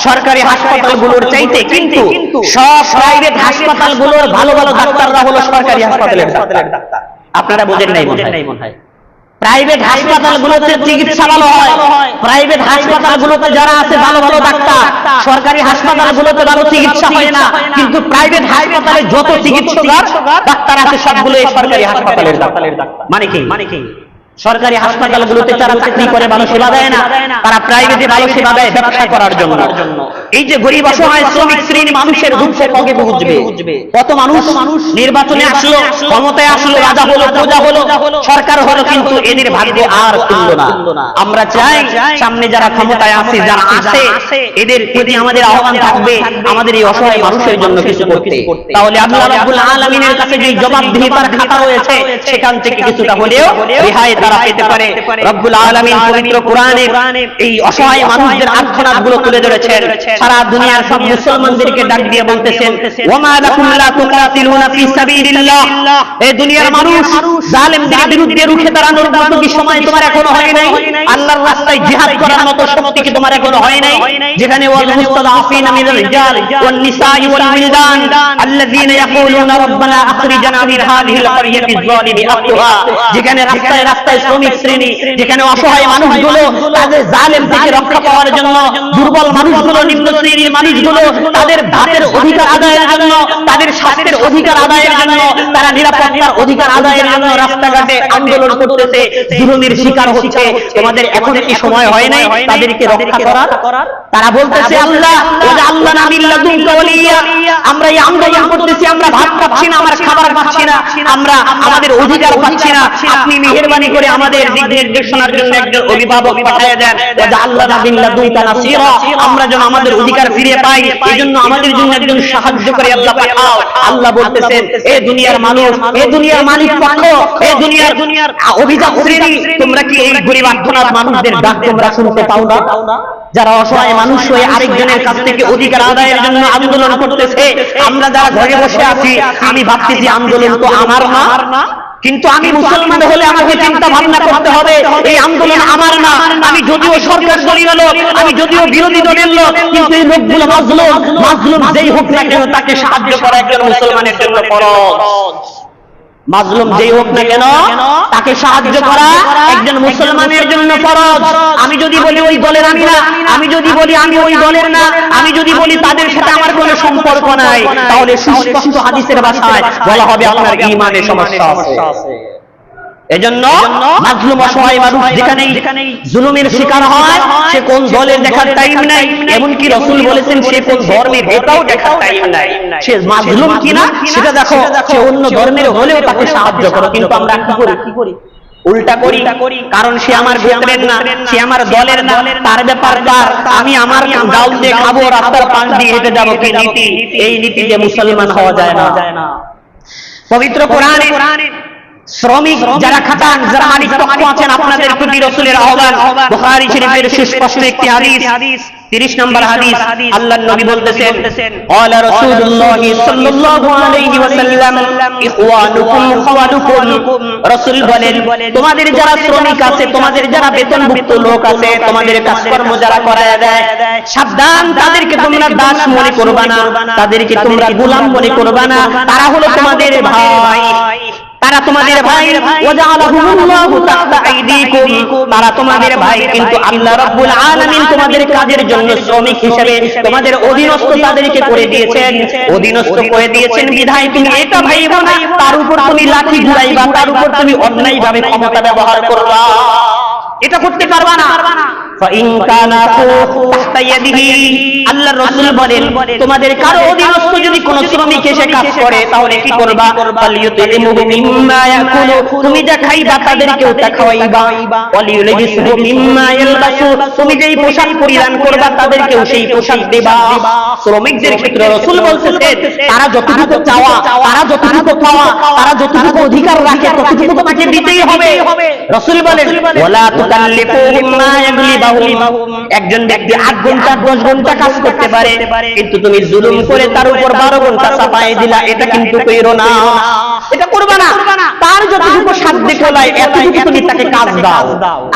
সরকারি হাসপাতালগুলোর চাইতে, কিন্তু সব প্রাইভেট হাসপাতালগুলোর ভালো ভালো ডাক্তাররা হলো সরকারি হাসপাতালের ডাক্তার। আপনারা বোঝেন নাই মনে হয়। প্রাইভেট হাসপাতালগুলোতে চিকিৎসা ভালো হয়, প্রাইভেট হাসপাতালগুলোতে যারা আছে ভালো ভালো ডাক্তার, সরকারি হাসপাতালগুলোতে ভালো চিকিৎসা হয় না। কিন্তু প্রাইভেট হাসপাতালে যত চিকিৎসক ডাক্তার আছে সবগুলো সরকারি হাসপাতালের ডাক্তার। মানে কি সরকারি হাসপাতালগুলোতে যারা চাকরি করে ভালো সেবা দেয় না, তারা প্রাইভেটে ভালো সেবা দেয় ব্যবসা করার জন্য। এই যে গরিব অসহায় শ্রমিক শ্রেণী মানুষের দুঃখে কবে বুঝবে? কত মানুষ নির্বাচনে আসলো, ক্ষমতায় আসলো, রাজা হলো, প্রজা হলো, সরকার হলো, কিন্তু এদের ভাগ্যে আর খুললো না। আমরা চাই সামনে যারা ক্ষমতায় আছে, যারা আছে, এদের প্রতি আমাদের আহ্বান থাকবে আমাদের এই অসহায় মানুষের জন্য কিছু করতে। তাহলে আল্লাহ রাব্বুল আলামিনের কাছে যে জবাবদিহিতার খাতা রয়েছে, সেখান থেকে কিছুটা হলেও রেহাই তারা পেতে পারে। রব্বুল আলামিন পবিত্র কোরআনে এই অসহায় মানুষদের আর্তনাদগুলো তুলে ধরেছেন। সারা দুনিয়ার সব মুসলমানদেরকে ডাক দিয়ে বলতেছেন, ওয়ামা লাকুম লা তুকাতিলুনা ফি সাবিলিল্লাহ। এই দুনিয়ার মানুষ, জালেমদের বিরুদ্ধে রুখে দাঁড়ানোর মতো কি সময় তোমার এখনো হয় নাই? আল্লাহর রাস্তায় জিহাদ করার মতো শক্তি কি তোমার এখনো হয় নাই? যেখানে ওয়াল মুস্তাদাফিনা মিনাল রিজাল ওয়ান নিসাই ওয়াল উলদান আল্লাযীনা ইয়াকুলুনা রাব্বানা আখরিজনা মিন হাযিহিল ক্বরিয়াতি যালিমি আহলুহা, যেখানে রাস্তায় রাস্তায় শ্রমিক শ্রেণী, যেখানে অসহায় মানুষগুলো তাদের জালেম থেকে রক্ষা পাওয়ার জন্য, দুর্বল মানুষগুলো, নিম্ন শ্রেণীর মানুষগুলো তাদের ভাতের অধিকার আদায়ের জন্য, তাদের স্বাস্থ্যের অধিকার আদায়ের জন্য, তারা নিরাপত্তার অধিকার আদায়ের জন্য রাস্তাঘাটে আন্দোলন করতেছে, জুলুমের শিকার হচ্ছে। তোমাদের এখন কি সময় হয় নাই তাদেরকে রক্ষা করার? তারা বলতেছে, আল্লাহ ওয়াজআলনা মিন লাদুনকা ওয়ালিয়া, আমরা এই আন্দোলন করতেছি, আমরা ভাত পাচ্ছি না, আমরা খাবার পাচ্ছি না, আমরা আমাদের অধিকার পাচ্ছি না, আপনি মেহেরবানি করে আমাদের দিক নির্দেশনার জন্য একজন অভিভাবক পাঠিয়ে দেন। ওয়াজআলনা মিন লাদুনকা নাসীরা, আমরা যেন আমাদের অধিকার ফিরে পাই, এজন্য আমাদের জন্য একজন সাহায্য করে আল্লাহ পাঠাও। আল্লাহ বলতেছেন, এ দুনিয়ার মানুষ, এ দুনিয়ার মালিক পক্ষ, এ দুনিয়ার অভিজাত শ্রেণী, তোমরা কি এই গরিব আর্তনাদ মানুষদের ডাক তোমরা শুনতে পাও না? যারা অসহায় মানুষ হয়ে আরেকজনের কাছ থেকে অধিকার আদায়ের জন্য আন্দোলন করতেছে, আমরা যারা ঘরে বসে আছি, আমি ভাবতেছি আন্দোলন তো আমার না, কিন্তু আমি মুসলমান হলে আমাকে চিন্তা ভাবনা করতে হবে, এই আন্দোলন আমার না। আমি যদিও সরকার দলীয় লোক, আমি যদিও বিরোধী দলের লোক, কিন্তু এই লোকগুলো মাজলুম যেই হোক না কেন তাকে সাহায্য করা একজন মুসলমানের জন্য ফরজ। মাজলুম যেই হোক না কেন তাকে সাহায্য করা একজন মুসলমানের জন্য ফরজ। আমি যদি বলি ওই দলের আমি না, আমি যদি বলি আমি ওই দলের না, আমি যদি বলি তাদের সাথে আমার কোনো সম্পর্ক নাই, তাহলে সুস্পষ্ট হাদিসের ভাষায় বলা হবে আপনার ঈমানে সমস্যা আছে। এজন্য মাজলুম অসহায় মানুষ যেখানে জুলুমের শিকার হয়, সে কোন দলের দেখার টাইম নাই, এমনকি রাসূল বলেছেন সে কোন ধর্মের এটাও দেখার টাইম নাই। সে মাজলুম কিনা সেটা দেখো, সে অন্য ধর্মের হলেও তাকে সাহায্য করো। কিন্তু আমরা কি করি? উল্টা করি, কারণ সে আমার গোত্রের না, সে আমার দলের না, তার ব্যাপার তার, আমি আমার ডাউল দিয়ে খাবো, রাস্তার পাশ দিয়ে হেঁটে যাবো, কি নীতি? এই নীতিতে মুসলমান হওয়া যায় না। পবিত্র কোরআনে শ্রমিক যারা খাটান, যারা মালিক পক্ষ আছেন, আপনাদের প্রতি রাসূলের আহ্বান। বুখারী শরীফের সুস্পষ্ট একটি হাদিস, 30 নম্বর হাদিস, আল্লাহর নবী বলতেছেন, ক্বালা রাসূলুল্লাহি সাল্লাল্লাহু আলাইহি ওয়াসাল্লাম, ইখওয়ানুকুম খাওয়ালুকুম। রাসূল বলেন, তোমাদের যারা শ্রমিক আছে, তোমাদের যারা বেতনভুক্ত লোক আছে, তোমাদের কাজকর্ম যারা করায় দেয়, সাবধান, তাদেরকে তোমরা দাস মনে করবা না, তাদেরকে তোমরা গোলাম মনে করবা না। তারা হলো তোমাদের ভাই, তারা তোমাদের ভাই। ওয়াজআলাহুমুল্লাহু তাহতা আইদিকুম, তারা তোমাদের ভাই, কিন্তু আল্লাহ রাব্বুল আলামিন তোমাদের কাজের জন্য শ্রমিক হিসেবে তোমাদের অধীনস্থ তাদেরকে করে দিয়েছেন। অধীনস্থ করে দিয়েছেন বিধায় তুমি এটা ভাইবা না তার উপর তুমি লাঠি ঘুরাইবা, তার উপর তুমি অন্যায়ভাবে ক্ষমতা ব্যবহার করবা, এটা করতে পারবা না। ফাইন কানা তাহতা ইয়াদিহি, আল্লাহর রাসূল বলেন, তোমাদের কারো অধীনস্থ যদি কোনো শ্রমিক এসে কাজ করে, তাহলে কি করবা? ফালিয়ুতিমুহু মিম্মা ইয়াকুলু, তুমি যা খাইবা তাদেরকেও তা খাওয়াইবা। ওয়ালিয়ুলবিসহু মিম্মা ইয়ালবাসু, তুমি যেই পোশাক পরিধান করবা তাদেরকেও সেই পোশাক দেবা। শ্রমিকদের ক্ষেত্রে রাসূল বলছেন, তারা যতটুকু চাওয়া, তারা যতটুকু পাওয়া, তারা যতটুকু অধিকার রাখে, ততটুকু তোমাকে দিতেই হবে। রাসূল বলেন, ওয়ালা তুকাল্লিফুহুম মা ইয়াগলিবাহুম, একজন ব্যক্তি 8 ঘন্টা 10 ঘন্টা কাজ করতে পারে, কিন্তু তুমি জুলুম করে তার উপর 12 ঘন্টা চাপায় দিলা, এটা কিন্তু কইরো না, এটা করবা না। তার যতটুকু সাধ্য কোলায় এতটুকু তুমি তাকে কাজ দাও।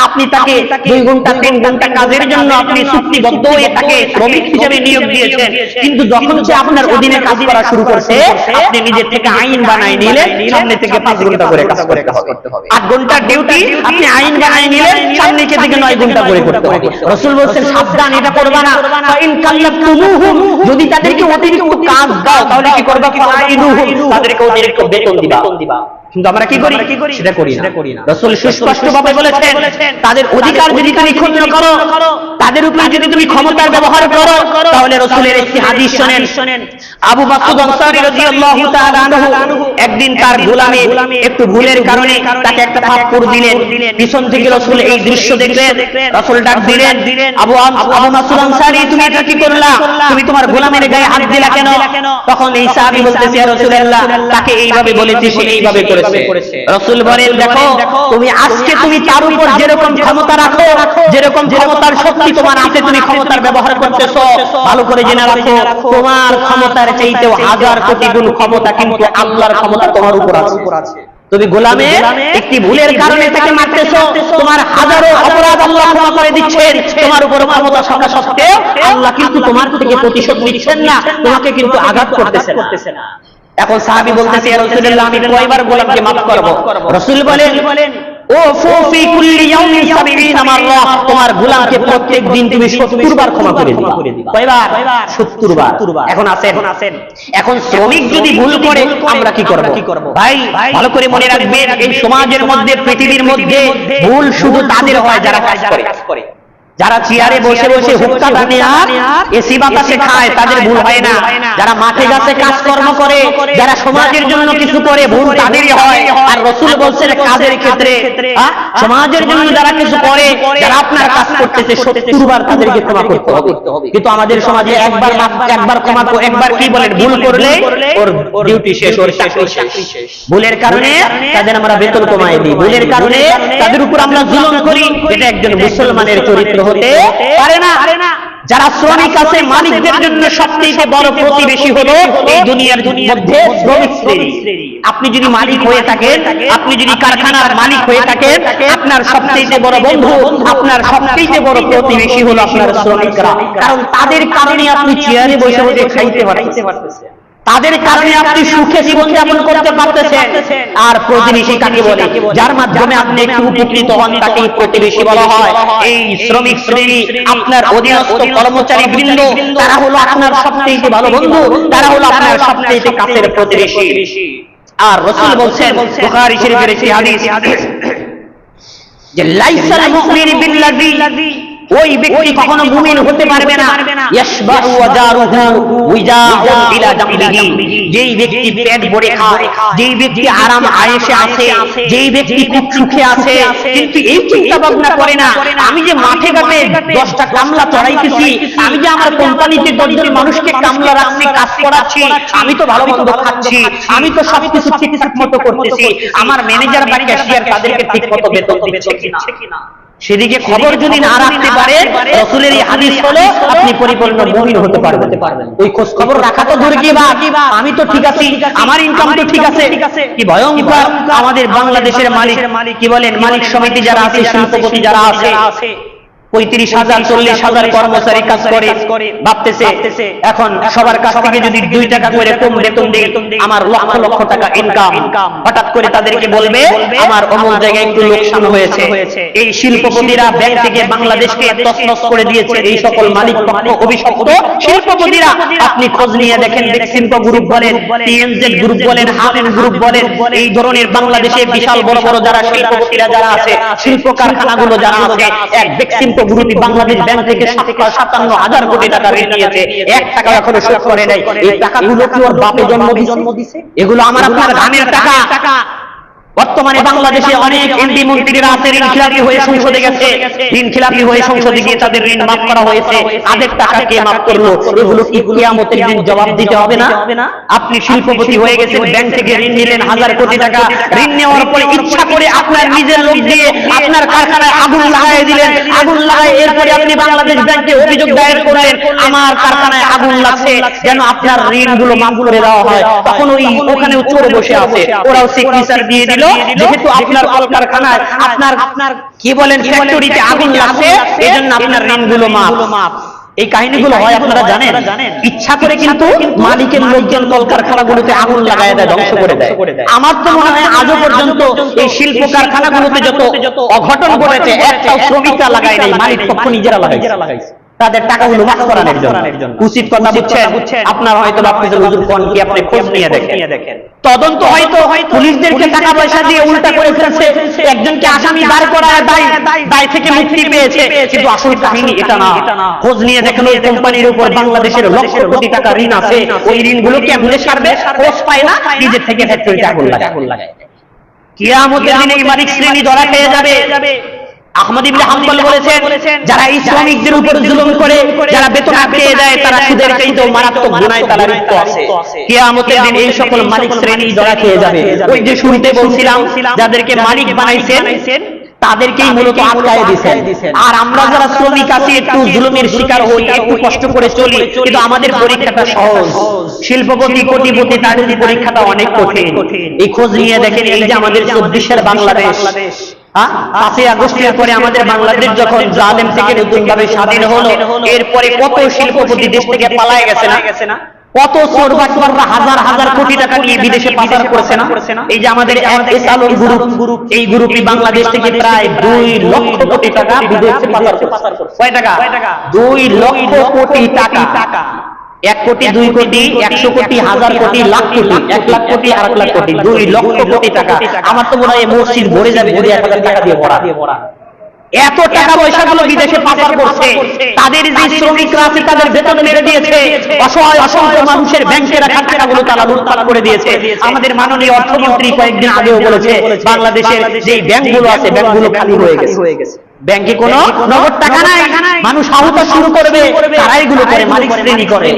আপনি তাকে 2 ঘন্টা 3 ঘন্টা কাজের জন্য আপনি চুক্তিবদ্ধ হয়ে তাকে শ্রমিক হিসেবে নিয়োগ দিয়েছেন, কিন্তু যখন সে আপনার অধীনে কাজ করা শুরু করছে, আপনি নিজের থেকে আইন বানাই নিলেন, সামনে থেকে 5 ঘন্টা করে কাজ করতে হবে। 8 ঘন্টার ডিউটি আপনি আইন বানাই নিলেন, সামনে থেকে 9 ঘন্টা করে করতে হবে। রাসূল বলেন, সাবধান, এটা করবা না। ফাইন কাল্লাফতুমুহুম, যদি তাদেরকে অতিরিক্ত কাজ দাও তাহলে কি করবা? ফাইনুহুম, তাদেরকে অতিরিক্ত বেতন দিবা। কিন্তু আমরা কি করি? সেটা করি না। রাসূল সুস্পষ্টভাবে বলেছেন, তাদের অধিকার যদি তুমি ক্ষুণ্ণ করো, তাদের উপরে যদি তুমি ক্ষমতার ব্যবহার করো, তাহলে রাসূলের একটি হাদিস শুনেন। আবু মাসউদ আনসারী রাদিয়াল্লাহু তাআলা আনহু একদিন তার গোলামে একটু ভুলের কারণে তাকে একটা থাপ্পড় দিলেন। পিছন থেকে রাসূল এই দৃশ্য দেখলেন, রাসূল ডাক দিলেন, আবু মাসউদ আনসারী, তুমি এটা কি করলা? তুমি তোমার গোলামের গায়ে হাত দিলা কেন? তখন এই সাহাবী বলতেছে, ইয়া রাসূলুল্লাহ, তাকে এইভাবে বলেছি, সে এইভাবে করেছে। রাসূল বলেন, দেখো, তুমি আজকে তুমি তার উপর যেরকম ক্ষমতা রাখো, যেরকম ক্ষমতার শক্তি তোমার আছে, তুমি ক্ষমতার ব্যবহার করতেছো, ভালো করে জেনে রাখো, তোমার ক্ষমতার চাইতেও 1000 কোটি গুণ ক্ষমতা কিন্তু আল্লাহর ক্ষমতা তোমার উপর আছে। তুমি গোলামে একটি ভুলের কারণে তাকে মারতেছো, তোমার হাজারো অপরাধ আল্লাহ ক্ষমা করে দিচ্ছেন, তোমার উপর ক্ষমতা থাকা সত্ত্বেও আল্লাহ কিন্তু তোমার থেকে প্রতিশোধ নিচ্ছেন না, তোমাকে কিন্তু আঘাত করতেছে না। এখন সাহাবী বলতেছে, ইয়া রাসূলুল্লাহ, আমি কয়বার গোলামকে maaf করব? রাসূল বলেন, ও ফি কুল্লি ইয়াউমিন 70 মাররা, তোমার গোলামকে প্রত্যেক দিন তুমি 70 বার ক্ষমা করে দিবা। কয়বার? 70 বার। এখন আসেন, এখন শ্রমিক যদি ভুল করে আমরা কি করব? ভাই ভালো করে মনে রাখবেন, এই সমাজের মধ্যে, পৃথিবীর মধ্যে ভুল শুধু তাদের হয় যারা কাজ করে। যারা চেয়ারে বসে বসে হুক্কা টানে আর এসি বাতাসে খায়, তাদের ভুল হয় না। যারা মাঠে ঘাটে কাজকর্ম করে, যারা সমাজের জন্য কিছু করে, ভুল তাদেরই হয়। আর রাসূল বলছেন, কাজের ক্ষেত্রে সমাজের জন্য যারা কিছু করে, যারা আপনার কাজ করতেছে, 70 বার তাদেরকে ক্ষমা করতে হবে। কিন্তু আমাদের সমাজে একবার ক্ষমা, একবার কি বলেন, ভুল করলে ওর ডিউটি শেষ, ওর চাকরি শেষ। ভুলের কারণে তাদের আমরা বেতন কমাই দিই, ভুলের কারণে তাদের উপর আমরা জুলুম করি। এটা একজন মুসলমানের চরিত্র হতে পারে না। যারা শ্রমিক আছে, মালিকদের জন্য সবচেয়ে বড় প্রতিবেশী হলো এই দুনিয়ার মধ্যে শ্রমিক শ্রেণী। আপনি যদি মালিক হয়ে থাকেন, আপনি যদি কারখানার মালিক হয়ে থাকেন, আপনার সবচেয়ে বড় বন্ধু, আপনার সবচেয়ে বড় প্রতিবেশী হলো আপনার শ্রমিকরা। কারণ তাদের কারণে আপনি চেয়ারে বসে বসে খাইতে পারতেছেন, তাদের কারণে আপনি সুখে জীবনযাপন করতে পারতেছেন। আর প্রতিবেশী কাকে বলে? যার মাধ্যমে আপনি একটু উপকৃত হন, তাকেই প্রতিবেশী বলা হয়। এই শ্রমিক শ্রেণী, আপনার অধীনস্থ কর্মচারী বৃন্দ, তারা হলো আপনার সবচেয়ে ভালো বন্ধু, তারা হলো আপনার সবচেয়ে কাছের প্রতিবেশী। আর রাসূল বলছেন, বুখারী শরীফের একটি হাদিস, যে লাইসাল মুমিনু বিল্লাযী ওই ব্যক্তি কখনো মুমিন হতে পারবে না। ইয়াশবাউ ওয়া জারুহু উইজাউন ইলা জামবিহি, যেই ব্যক্তি পেট ভরে খায়, যেই ব্যক্তি আরাম আয়েশে আছে, যেই ব্যক্তি খুব সুখে আছে, কিন্তু এই চিন্তা ভাবনা করে না আমি যে মাঠে ঘাটে 10টা কামলা চড়াইতেছি, আমি যে আমার কোম্পানিতে 10 জন মানুষকে কামলা রাখছি, কাজ করাচ্ছি, আমি তো ভালো মন্দ খাচ্ছি, আমি তো সবকিছু ঠিকঠাক মতো করতেছি, আমার ম্যানেজার বা ক্যাশিয়ার তাদেরকে ঠিক মতো বেতন দিচ্ছে কিনা, সেদিকে খবর যদি না রাখতে পারে, রাসূলের এই হাদিস হলো আপনি পরিপূর্ণ মুমিন হতে পারবেন। ওই খোঁজ খবর রাখা তো দূর কি বা আমি তো ঠিক আছি, আমার ইনকাম তো ঠিক আছে, কি ভয়ঙ্কর আমাদের বাংলাদেশের মালিক কি বলেন, মালিক সমিতি যারা আছে, শিল্পপতি যারা আছে, 35,000 40,000 কর্মচারী কাজ করে, ভাবতেছে এখন সবার কাছ থেকে যদি 2 টাকা করে কম বেতন দেই, আমার লক্ষ লক্ষ টাকা ইনকাম। হঠাৎ করে তাদেরকে বলবে আমার অমুক জায়গায় একটু লোকসান হয়েছে। এই শিল্পপতিরা ব্যাংক থেকে বাংলাদেশকে তছনছ করে দিয়েছে, এই সকল মালিক পক্ষ অভিশপ্ত শিল্পপতিরা। আপনি খোঁজ নিয়ে দেখেন, বেক্সিমকো গ্রুপ বলেন, টিএনজেড গ্রুপ বলেন, হামেন গ্রুপ বলেন, এই ধরনের বাংলাদেশে বিশাল বড় বড় যারা শিল্পপতিরা যারা আছে, শিল্প কারখানাগুলো যারা আছে, এক বেক্সিমকো গ্রুপই বাংলাদেশ ব্যাংক থেকে 57,000 কোটি টাকা ঋণ নিয়েছে, 1 টাকা এখনো শোধ করে নাই। এই টাকাগুলো কি ওর বাপে জন্ম দিছে? এগুলো আমার আপনার ধানের টাকা। বর্তমানে বাংলাদেশে অনেক এমপি মন্ত্রীরা আছে ঋণ খিলাপি হয়ে সংসদে গেছে, ঋণ খিলাপি হয়ে সংসদে গিয়ে তাদের ঋণ মাফ করা হয়েছে। তাদের টাকা কে মাফ করলো? এগুলো কি কিয়ামতের দিন জবাব দিতে হবে না? আপনি শিল্পপতি হয়ে গেছেন, ব্যাংক থেকে ঋণ নিলেন 1000 কোটি টাকা, ঋণ নেওয়ার পরে ইচ্ছা করে আপনার নিজের লোক দিয়ে আপনার কারখানায় আগুন লাগাই দিলেন, আগুন লাগাই এরপরে আপনি বাংলাদেশ ব্যাংকে অভিযোগ দায়ের করলেন আমার কারখানায় আগুন লাগছে, যেন আপনার ঋণগুলো মাফ করে দেওয়া হয়। তখন ওখানে চোর বসে আছে, ওরাও সিগনেচার দিয়ে দিল, যেহেতু আপনার কলকারখানায় আপনার কি বলেন ফ্যাক্টরিতে আগুন লাগছে, এজন্য আপনার ঋণগুলো মাফ। এই কাহিনীগুলো হয় আপনারা জানেন। ইচ্ছা করে কিন্তু মালিকের লোকজন কলকারখানাগুলোতে আগুন লাগায় দেয়, ধ্বংস করে দেয়। আমার তো মনে হয় আজও পর্যন্ত এই শিল্প কারখানাগুলোতে যত অঘটন ঘটেছে, একটাও শ্রমিকরা লাগায় নাই, মালিক পক্ষ নিজেরা লাগাইছে তাদের টাকাগুলো মাফ করানোর জন্য। উচিত কথা বুঝছেন? আপনার হয়তো ভাবতেছেন হুজুর কোন কি, আপনি খোঁজ নিয়ে দেখেন, তদন্ত হয়তো পুলিশদেরকে টাকা পয়সা দিয়ে উল্টা করে ফেলছে, একজনকে আসামি বার করায় দায় থেকে মুক্তি পেয়েছে, কিন্তু আসল কাহিনী এটা না। খোঁজ নিয়ে দেখেন ওই কোম্পানির উপর বাংলাদেশের লক্ষ কোটি টাকা ঋণ আছে, ওই ঋণগুলো কেমনে সারবে? খোঁজ পায় না, নিজের থেকে ফ্যাক্টরিতে আগুন লাগায়। কিয়ামতের দিনে এই মালিক শ্রেণী ধরা খেয়ে যাবে। আহমদ ইবনে হাম্বল বলেছেন, যারা এই শ্রমিকদের উপর জুলুম করে, যারা বেতন পেয়ে দেয়, তারা সুদের চাইতেও মারাত্মক গুনাহে তারা লিপ্ত আছে। কিয়ামতের দিন এই সকল মালিক শ্রেণী ধরা খেয়ে যাবে। ওই যে শুরুতে বলছিলাম, যাদেরকে মালিক বানাইছেন তাদেরকেই মূলত আটকায় দিয়েছেন। আর আমরা যারা শ্রমিক আছি, একটু জুলুমের শিকার হই, একটু কষ্ট করে চলি, কিন্তু আমাদের পরীক্ষাটা সহজ। শিল্পপতি কোটিপতি তাদের পরীক্ষাটা অনেক কঠিন। এই খোঁজ নিয়ে দেখেন, এই যে আমাদের 24-এর বাংলাদেশ, 5ই আগস্টের পরে আমাদের বাংলাদেশ যখন জালেম থেকে নতুন ভাবে স্বাধীন হলো, এরপরে কত শিল্পপতি দেশ থেকে পালায় গেছে না? কত চোর বাটপাররা হাজার হাজার কোটি টাকা নিয়ে বিদেশে পাচার করেছে না? এই যে আমাদের এসআলম গ্রুপ, এই গ্রুপই বাংলাদেশ থেকে প্রায় 2 লক্ষ কোটি টাকা বিদেশে পাচার করছে। কয় টাকা? 2 লক্ষ কোটি টাকা। 1 কোটি, 2 কোটি, 100 কোটি, 1000 কোটি, লাখ কোটি, 1 লাখ কোটি, 1 লাখ কোটি, 2 লক্ষ কোটি টাকা। আমার তো মনে হয় মসজিদ ভরে যাবে যদি 1000 টাকা দিয়ে ভরা। এত টাকা পয়সাগুলো বিদেশে পাচার করছে। তাদের যে শ্রমিকরা আছে তাদের বেতন মেরে দিয়েছে, অসহায় অসংখ্য মানুষের ব্যাংকে রাখা টাকাগুলো তারা লুটপাট করে দিয়েছে। আমাদের মাননীয় অর্থমন্ত্রী কয়েকদিন আগেও বলেছে, বাংলাদেশের যে ব্যাংকগুলো আছে ব্যাংকগুলো খালি হয়ে গেছে, ব্যাংকে কোনো নগদ টাকা নাই, মানুষ আহত শুরু করবে, তারা এগুলো করে মালিক শ্রেণী করে।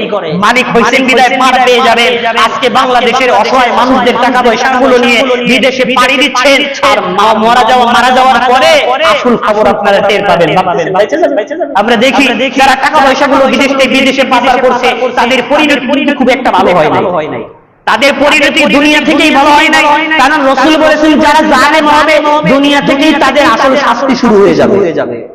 মালিক হইছেন বিদায় পার পেয়ে যাবে। আজকে বাংলাদেশের অসহায় মানুষদের টাকা পয়সাগুলো নিয়ে বিদেশে পাড়ি দিচ্ছেন, আর মারা যাওয়ার পরে আসল খবর আপনারা টের পাবেন। আমরা দেখি যারা টাকা পয়সাগুলো বিদেশে পাচার করছে, তাদের পরিণতি খুব একটা ভালো হয় নাই। তাদের পরিণতি দুনিয়া থেকেই ভালো হয় নাই, কারণ রাসূল বলেছেন যারা জালেম হবে দুনিয়া থেকেই তাদের আসল শাস্তি শুরু হয়ে যাবে।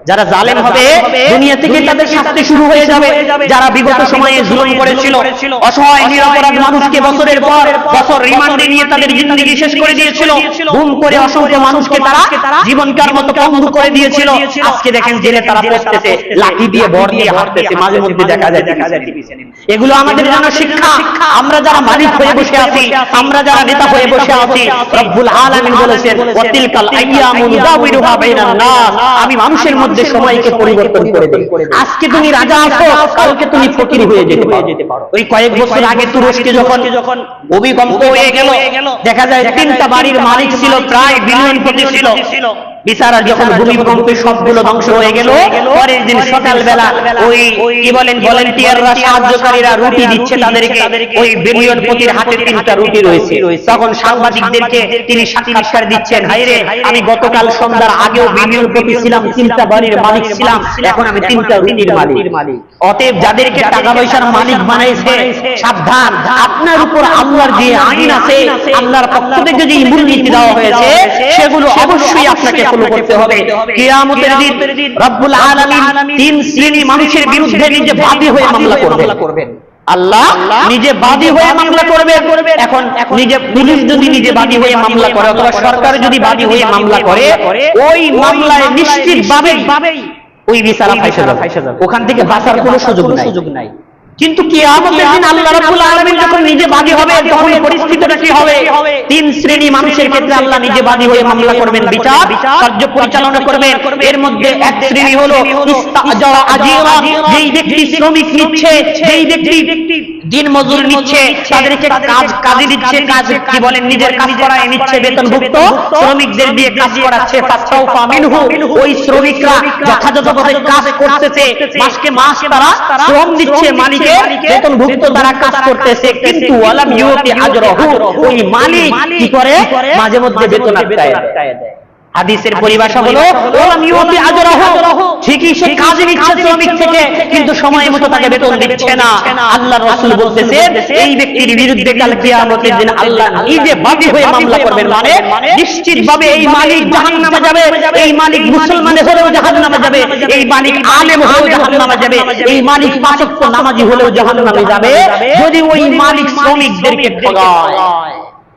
যারা জালেম হবে দুনিয়া থেকেই তাদের শাস্তি শুরু হয়ে যাবে। যারা বিগত সময়ে জুলুম করেছিল, অসহায় নিরপরাধ মানুষকে বছরের পর বছর রিমান্ডে নিয়ে তাদের জিন্দেগি শেষ করে দিয়েছিল, গুম করে অসংখ্য মানুষকে তারা জীবনকার মতো পঙ্গু করে দিয়েছিল, আজকে দেখেন জেলে তারা পড়তেছে, লাঠি দিয়ে ভর দিয়ে হাঁটতেছে, মাঝে মধ্যে দেখা যায়। এগুলো আমাদের জন্য শিক্ষা। আমরা যারা মালিক হয়ে বসে আছি, আমরা যারা নেতা হয়ে বসে আছি, রব্বুল আলামিন বলেছেন ওয়াতিলকাল আইয়ামু নুদাউলুহা বাইনান নাস, আমি মানুষের মধ্যে সময়কে পরিবর্তন করে দেই। আজকে তুমি রাজা আছো, কালকে তুমি ফকির হয়ে যেতে পারো। ওই কয়েক বছর আগে তুরস্কে যখন ভূমিকম্প হয়ে গেল, দেখা যায় 3টা বাড়ির মালিক ছিল, প্রায় বিলিয়নপতি ছিল। বিচারা যখন ভূমিকম্পে সবগুলো ধ্বংস হয়ে গেল, পরের দিন সকালবেলা ওই কি বলেন ভলান্টিয়াররা, সাহায্যকারীরা রুটি দিচ্ছে তাদেরকে, ওই বিলিয়নপতির হাতে 3টা রুটি রয়েছে। তখন সাংবাদিকদেরকে তিনি সাক্ষাৎকার দিচ্ছেন, হায়রে আমি গতকাল সন্ধ্যার আগেও বিলিয়নপতি ছিলাম, 3টা বাড়ির মালিক ছিলাম, এখন আমি 3টা রুটির মালিক। অতএব যাদেরকে টাকা পয়সার মালিক বানাইছে, সাবধান, আপনার উপর আল্লাহর যে আইন আছে, আল্লাহর পক্ষ থেকে যে মূলনীতি দেওয়া হয়েছে, সেগুলো অবশ্যই আপনাকে ফলো করতে হবে। কিয়ামতের দিন রব্বুল আলামিন 3 শ্রেণী মানুষের বিরুদ্ধে নিজে বাদী হয়ে মামলা করবেন। আল্লাহ নিজে বাদী হয়ে মামলা করবে। এখন নিজে পুলিশ যদি নিজে বাদী হয়ে মামলা করে, অথবা সরকার যদি বাদী হয়ে মামলা করে, ওই মামলায় নিশ্চিতভাবেই ওই বিচারা ফাঁসে যাবে, ওখান থেকে বাঁচার কোনো সুযোগ নাই। কিন্তু কিয়ামতের দিন আল্লাহ রাব্বুল আলামিন যখন নিজে বাদী হবে, তখন পরিস্থিতিটা কি হবে? 3 শ্রেণী মানুষের ক্ষেত্রে আল্লাহ নিজে বাদী হয়ে মামলা করবেন, বিচার কার্য পরিচালনা করবেন। এর মধ্যে এক শ্রেণী হলো ইস্তাজারা আজিরা, যেই ব্যক্তি শ্রমিক নিচ্ছে, যেই ব্যক্তি দিন মজুর নিচ্ছে, তাদেরকে কাজে দিচ্ছে, কাজ কি বলেন নিজের কাজ করায় নিচ্ছে, বেতনভুক্ত শ্রমিকদের দিয়ে কাজ করাচ্ছে। ফাস্তাওফা মিনহু, ওই শ্রমিকরা যথাযথভাবে কাজ করতেছে, মাসকে মাস তারা শ্রম দিচ্ছে, মালিকের বেতনভুক্ত তারা কাজ করতেছে, কিন্তু ওয়ালাম ইউতি আজরাহু, ওই মালিক কি করে? মাঝে মধ্যে বেতন আটকায় দেয়। হাদিসের পরিভাষা হলো ওয়ালাম ইউতি আজরাহু, ঠিকই সে কাজ নিচ্ছে শ্রমিক থেকে, কিন্তু সময় মতো তাকে বেতন দিচ্ছে না। আল্লাহর রাসূল বলতেছেন, এই ব্যক্তির বিরুদ্ধে কাল কিয়ামতের দিন আল্লাহ নিজে বাদী হয়ে মামলা করবেন। মানে নিশ্চিতভাবে এই মালিক জাহান্নামে যাবে, এই মালিক মুসলমান হলেও জাহান্নামে যাবে, এই মালিক আলেম হলেও জাহান্নামে যাবে, এই মালিক পাঁচ ওয়াক্ত নামাজি হলেও জাহান্নামে যাবে, যদি ওই মালিক শ্রমিকদেরকে ঠকায়।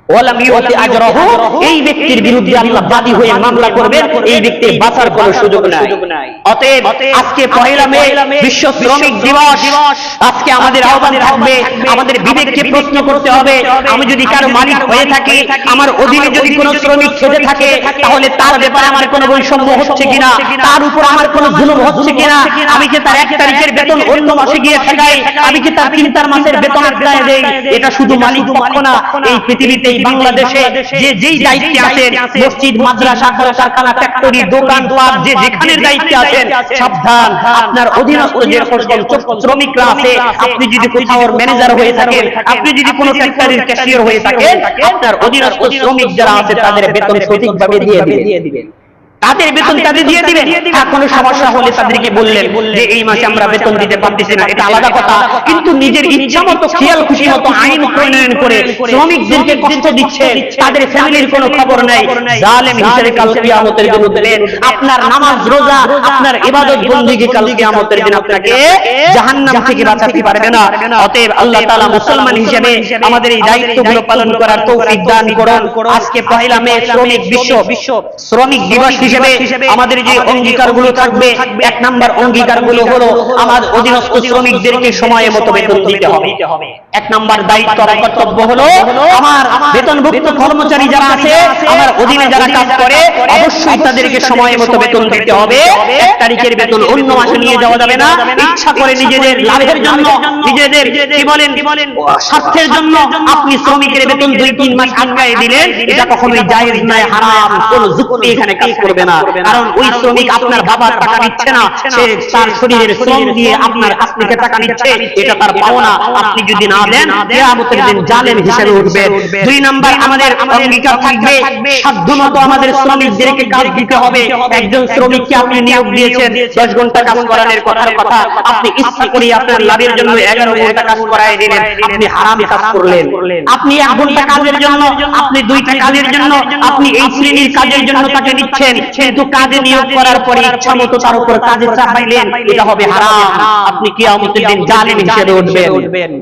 ওয়ালাম ইউতি আজরাহু, এই ব্যক্তির বিরুদ্ধে আল্লাহ বাদী হয়ে মামলা করবেন, এই ব্যক্তির বাঁচার কোনো সুযোগ নাই। অতএব আজকে 1 মে বিশ্ব শ্রমিক দিবস। আজকে আমাদের আহ্বান থাকবে, আমাদের বিবেককে প্রশ্ন করতে হবে, আমি যদি কারো মালিক হয়ে থাকি, আমার অধীনে যদি কোনো শ্রমিক খেতে থাকে, তাহলে তার ব্যাপারে আমার কোনো বৈষম্য হচ্ছে কিনা, তার উপর আমার কোনো জুলুম হচ্ছে কিনা, আমি কি তার 1 তারিখের বেতন অন্য মাসে গিয়ে ঠেকাই, আমি কি তার 3-4 মাসের বেতন আটকায় দেই। এটা শুধু মালিক পক্ষ না, এই পৃথিবীতে বাংলাদেশে যে যেই দায়িত্বে আছেন, মসজিদ, মাদ্রাসা, কারখানা, ফ্যাক্টরি, দোকান, পাট, যে যেখানের দায়িত্বে আছেন, সাবধান, আপনার অধীনস্থ যে শ্রমিকরা আছে, আপনি যদি কোথাও ম্যানেজার হয়ে থাকেন, আপনি যদি কোনো ফ্যাক্টরির ক্যাশিয়ার হয়ে থাকেন, আপনার অধীনস্থ শ্রমিক যারা আছে তাদের বেতন সঠিকভাবে দিয়ে দিবেন, তাদের বেতন তাদের দিয়ে দিবেন। আর কোনো সমস্যা হলে তাদেরকে বললেন যে এই মাসে আমরা বেতন দিতে পারতেছি না, এটা আলাদা কথা। কিন্তু নিজের ইচ্ছা মতো, খেয়াল খুশি মতো আইন প্রণয়ন করে শ্রমিকদেরকে কষ্ট দিচ্ছে, তাদের ফ্যামিলির কোনো খবর নাই, জালেম হিসেবে কাল কিয়ামতের দিন উঠবেন। আপনার নামাজ, রোজা, আপনার ইবাদত বন্দেগী কাল কিয়ামতের দিন আপনাকে জাহান্নাম থেকে বাঁচাতে পারবে না। অতএব আল্লাহ তাআলা মুসলমান হিসেবে আমাদের এই দায়িত্বগুলো পালন করার তৌফিক দান করুন। আজকে 1 মে শ্রমিক শ্রমিক দিবস হিসেবে আমাদের যে অঙ্গীকারগুলো থাকবে, 1 নম্বর অঙ্গীকারগুলো হলো আমার অধীনস্থ শ্রমিকদেরকে সময় মতো বেতন দিতে হবে। 1 নম্বর দায়িত্ব বা কর্তব্য হলো আমার বেতনভুক্ত কর্মচারী যারা আছে, আমার অধীনে যারা কাজ করে, অবশ্যই তাদেরকে সময় মতো বেতন দিতে হবে। 1 তারিখের বেতন অন্য মাসে নিয়ে যাওয়া যাবে না। ইচ্ছা করে নিজেদের লাভের জন্য, নিজেদের কি বলেন স্বার্থের জন্য আপনি শ্রমিকের বেতন 2-3 মাস আটকায় দিলেন, এটা কখনোই জায়েজ নয়, হারাম। কোনো যুক্তি এখানে কাজ করবে না, কারণ ওই শ্রমিক আপনার বাবার টাকা নিচ্ছে না, সে তার শরীরের শ্রম দিয়ে আপনার কাছ থেকে টাকা নিচ্ছে, এটা তার পাওনা। আপনি যদি না দেন, কিয়ামতের দিন জালেম হিসেবে উঠবেন। 2 নম্বর আমাদের অঙ্গীকার থাকবে, সাধ্যমতো আমাদের শ্রমিকদেরকে কাজ দিতে হবে। একজন শ্রমিককে আপনি নিয়োগ দিয়েছেন 10 ঘন্টা কাজ করানোর কথা, আপনি ইচ্ছা করে আপনার লাভের জন্য 11 ঘন্টা কাজ করায় দিলেন, আপনি হারাম কাজ করলেন। আপনি 1 ঘন্টা কাজের জন্য, আপনি 2টা কাজের জন্য, আপনি এই শ্রেণীর কাজের জন্য তাকে নিচ্ছেন, কিন্তু কাজে নিয়োগ করার পরে ইচ্ছা মতো তার উপর কাজে চাপাইলেন, এটা হবে হারাম। আপনি কিয়ামতের দিন জালিম হিসেবে উঠবেন।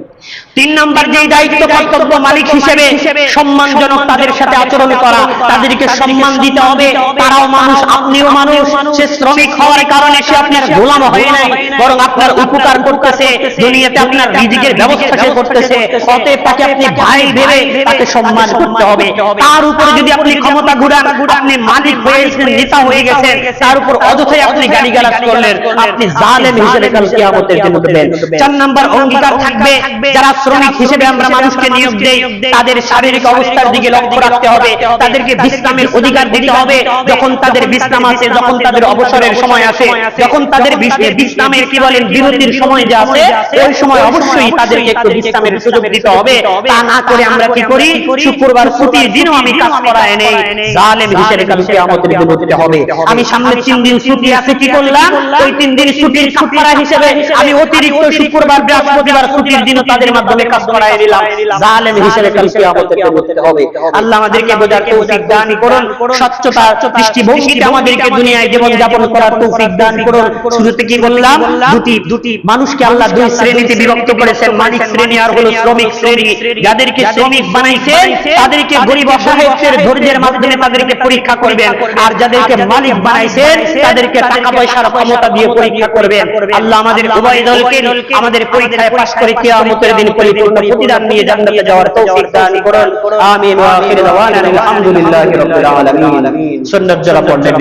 3 নাম্বার যে দায়িত্ব কর্তব্য মালিক হিসেবে সম্মানজনক তাদের সাথে আচরণ করা, তাদেরকে সম্মান দিতে হবে। তারাও মানুষ, আপনিও মানুষ। সে শ্রমিক হওয়ার কারণে সে আপনার গোলাম হয় নাই, বরং আপনার উপকার করতেছে, দুনিয়াতে আপনার রিজিকের ব্যবস্থা সে করতেছে। অতএব তাকে আপনি ভাই ভেবে তাকে সম্মান করতে হবে। তার উপরে যদি আপনি ক্ষমতা ঘুরান, আপনি মালিক হয়েছেন, নেতা হয়ে গেছেন, তার উপর অযথাই আপনি গালিগালাজ করলেন, আপনি জালেম হিসেবে কাল কিয়ামতের দিন উঠবেন। 4 নাম্বার অঙ্গীকার থাকবে, যারা শ্রমিক হিসেবে আমরা মানুষকে নিয়োগ দেই, তাদের শারীরিক অবস্থার দিকে লক্ষ্য রাখতে হবে, তাদেরকে বিশ্রামের অধিকার দিতে হবে। যখন তাদের বিশ্রাম আছে, যখন তাদের অবসরের সময় আছে, যখন তাদের বিশ্রামের কি বলেন বিরতির সময় যে আছে, ওই সময় অবশ্যই তাদেরকে একটু বিশ্রামের সুযোগ দিতে হবে। তা না করে আমরা কি করি, শুক্রবার ছুটির দিনও আমি কাজ করায় নেই, জালেম হিসেবে কাল কিয়ামতের দিন উঠতে হবে। আমি সামনে 3 দিন ছুটি আছে, কি করলাম, ওই 3 দিন ছুটির কাফারা হিসেবে আমি অতিরিক্ত শুক্রবার বৃহস্পতিবার ছুটির দিনও তাদের মাধ্যমে কাজ করায় নিলাম, জালেম হিসেবে কাল কিয়ামতের দিন উঠতে হবে। আল্লাহ আমাদেরকে বোঝার তৌফিক দান করুন, সচ্চতা দৃষ্টিভঙ্গিতে আমাদেরকে দুনিয়ায় জীবন যাপন করার তৌফিক দান করুন। শুরুতে কি বললাম, দুটি মানুষকে আল্লাহ 2 শ্রেণীতে বিভক্ত করেছেন, মালিক শ্রেণী আর হলো শ্রমিক শ্রেণী। যাদেরকে শ্রমিক বানাইছেন তাদেরকে গরিব অসহায়ত্বের ধৈর্যের মাধ্যমে তাদেরকে পরীক্ষা করবেন, আর যাদেরকে মালিক বানাইছেন তাদেরকে টাকা পয়সার ক্ষমতা দিয়ে পরীক্ষা করবেন। আল্লাহ আমাদের উভয় দলকে আমাদের পরীক্ষায় পাস করে কিয়ামতের দিন পরিপূর্ণ প্রতিদান নিয়ে জান্নাতে যাওয়ার তৌফিক দান করুন। আমিন ওয়া আখিরু দাওয়ানা আলহামদুলিল্লাহি রাব্বিল আলামিন। সুন্নাত যারা পড়বেন।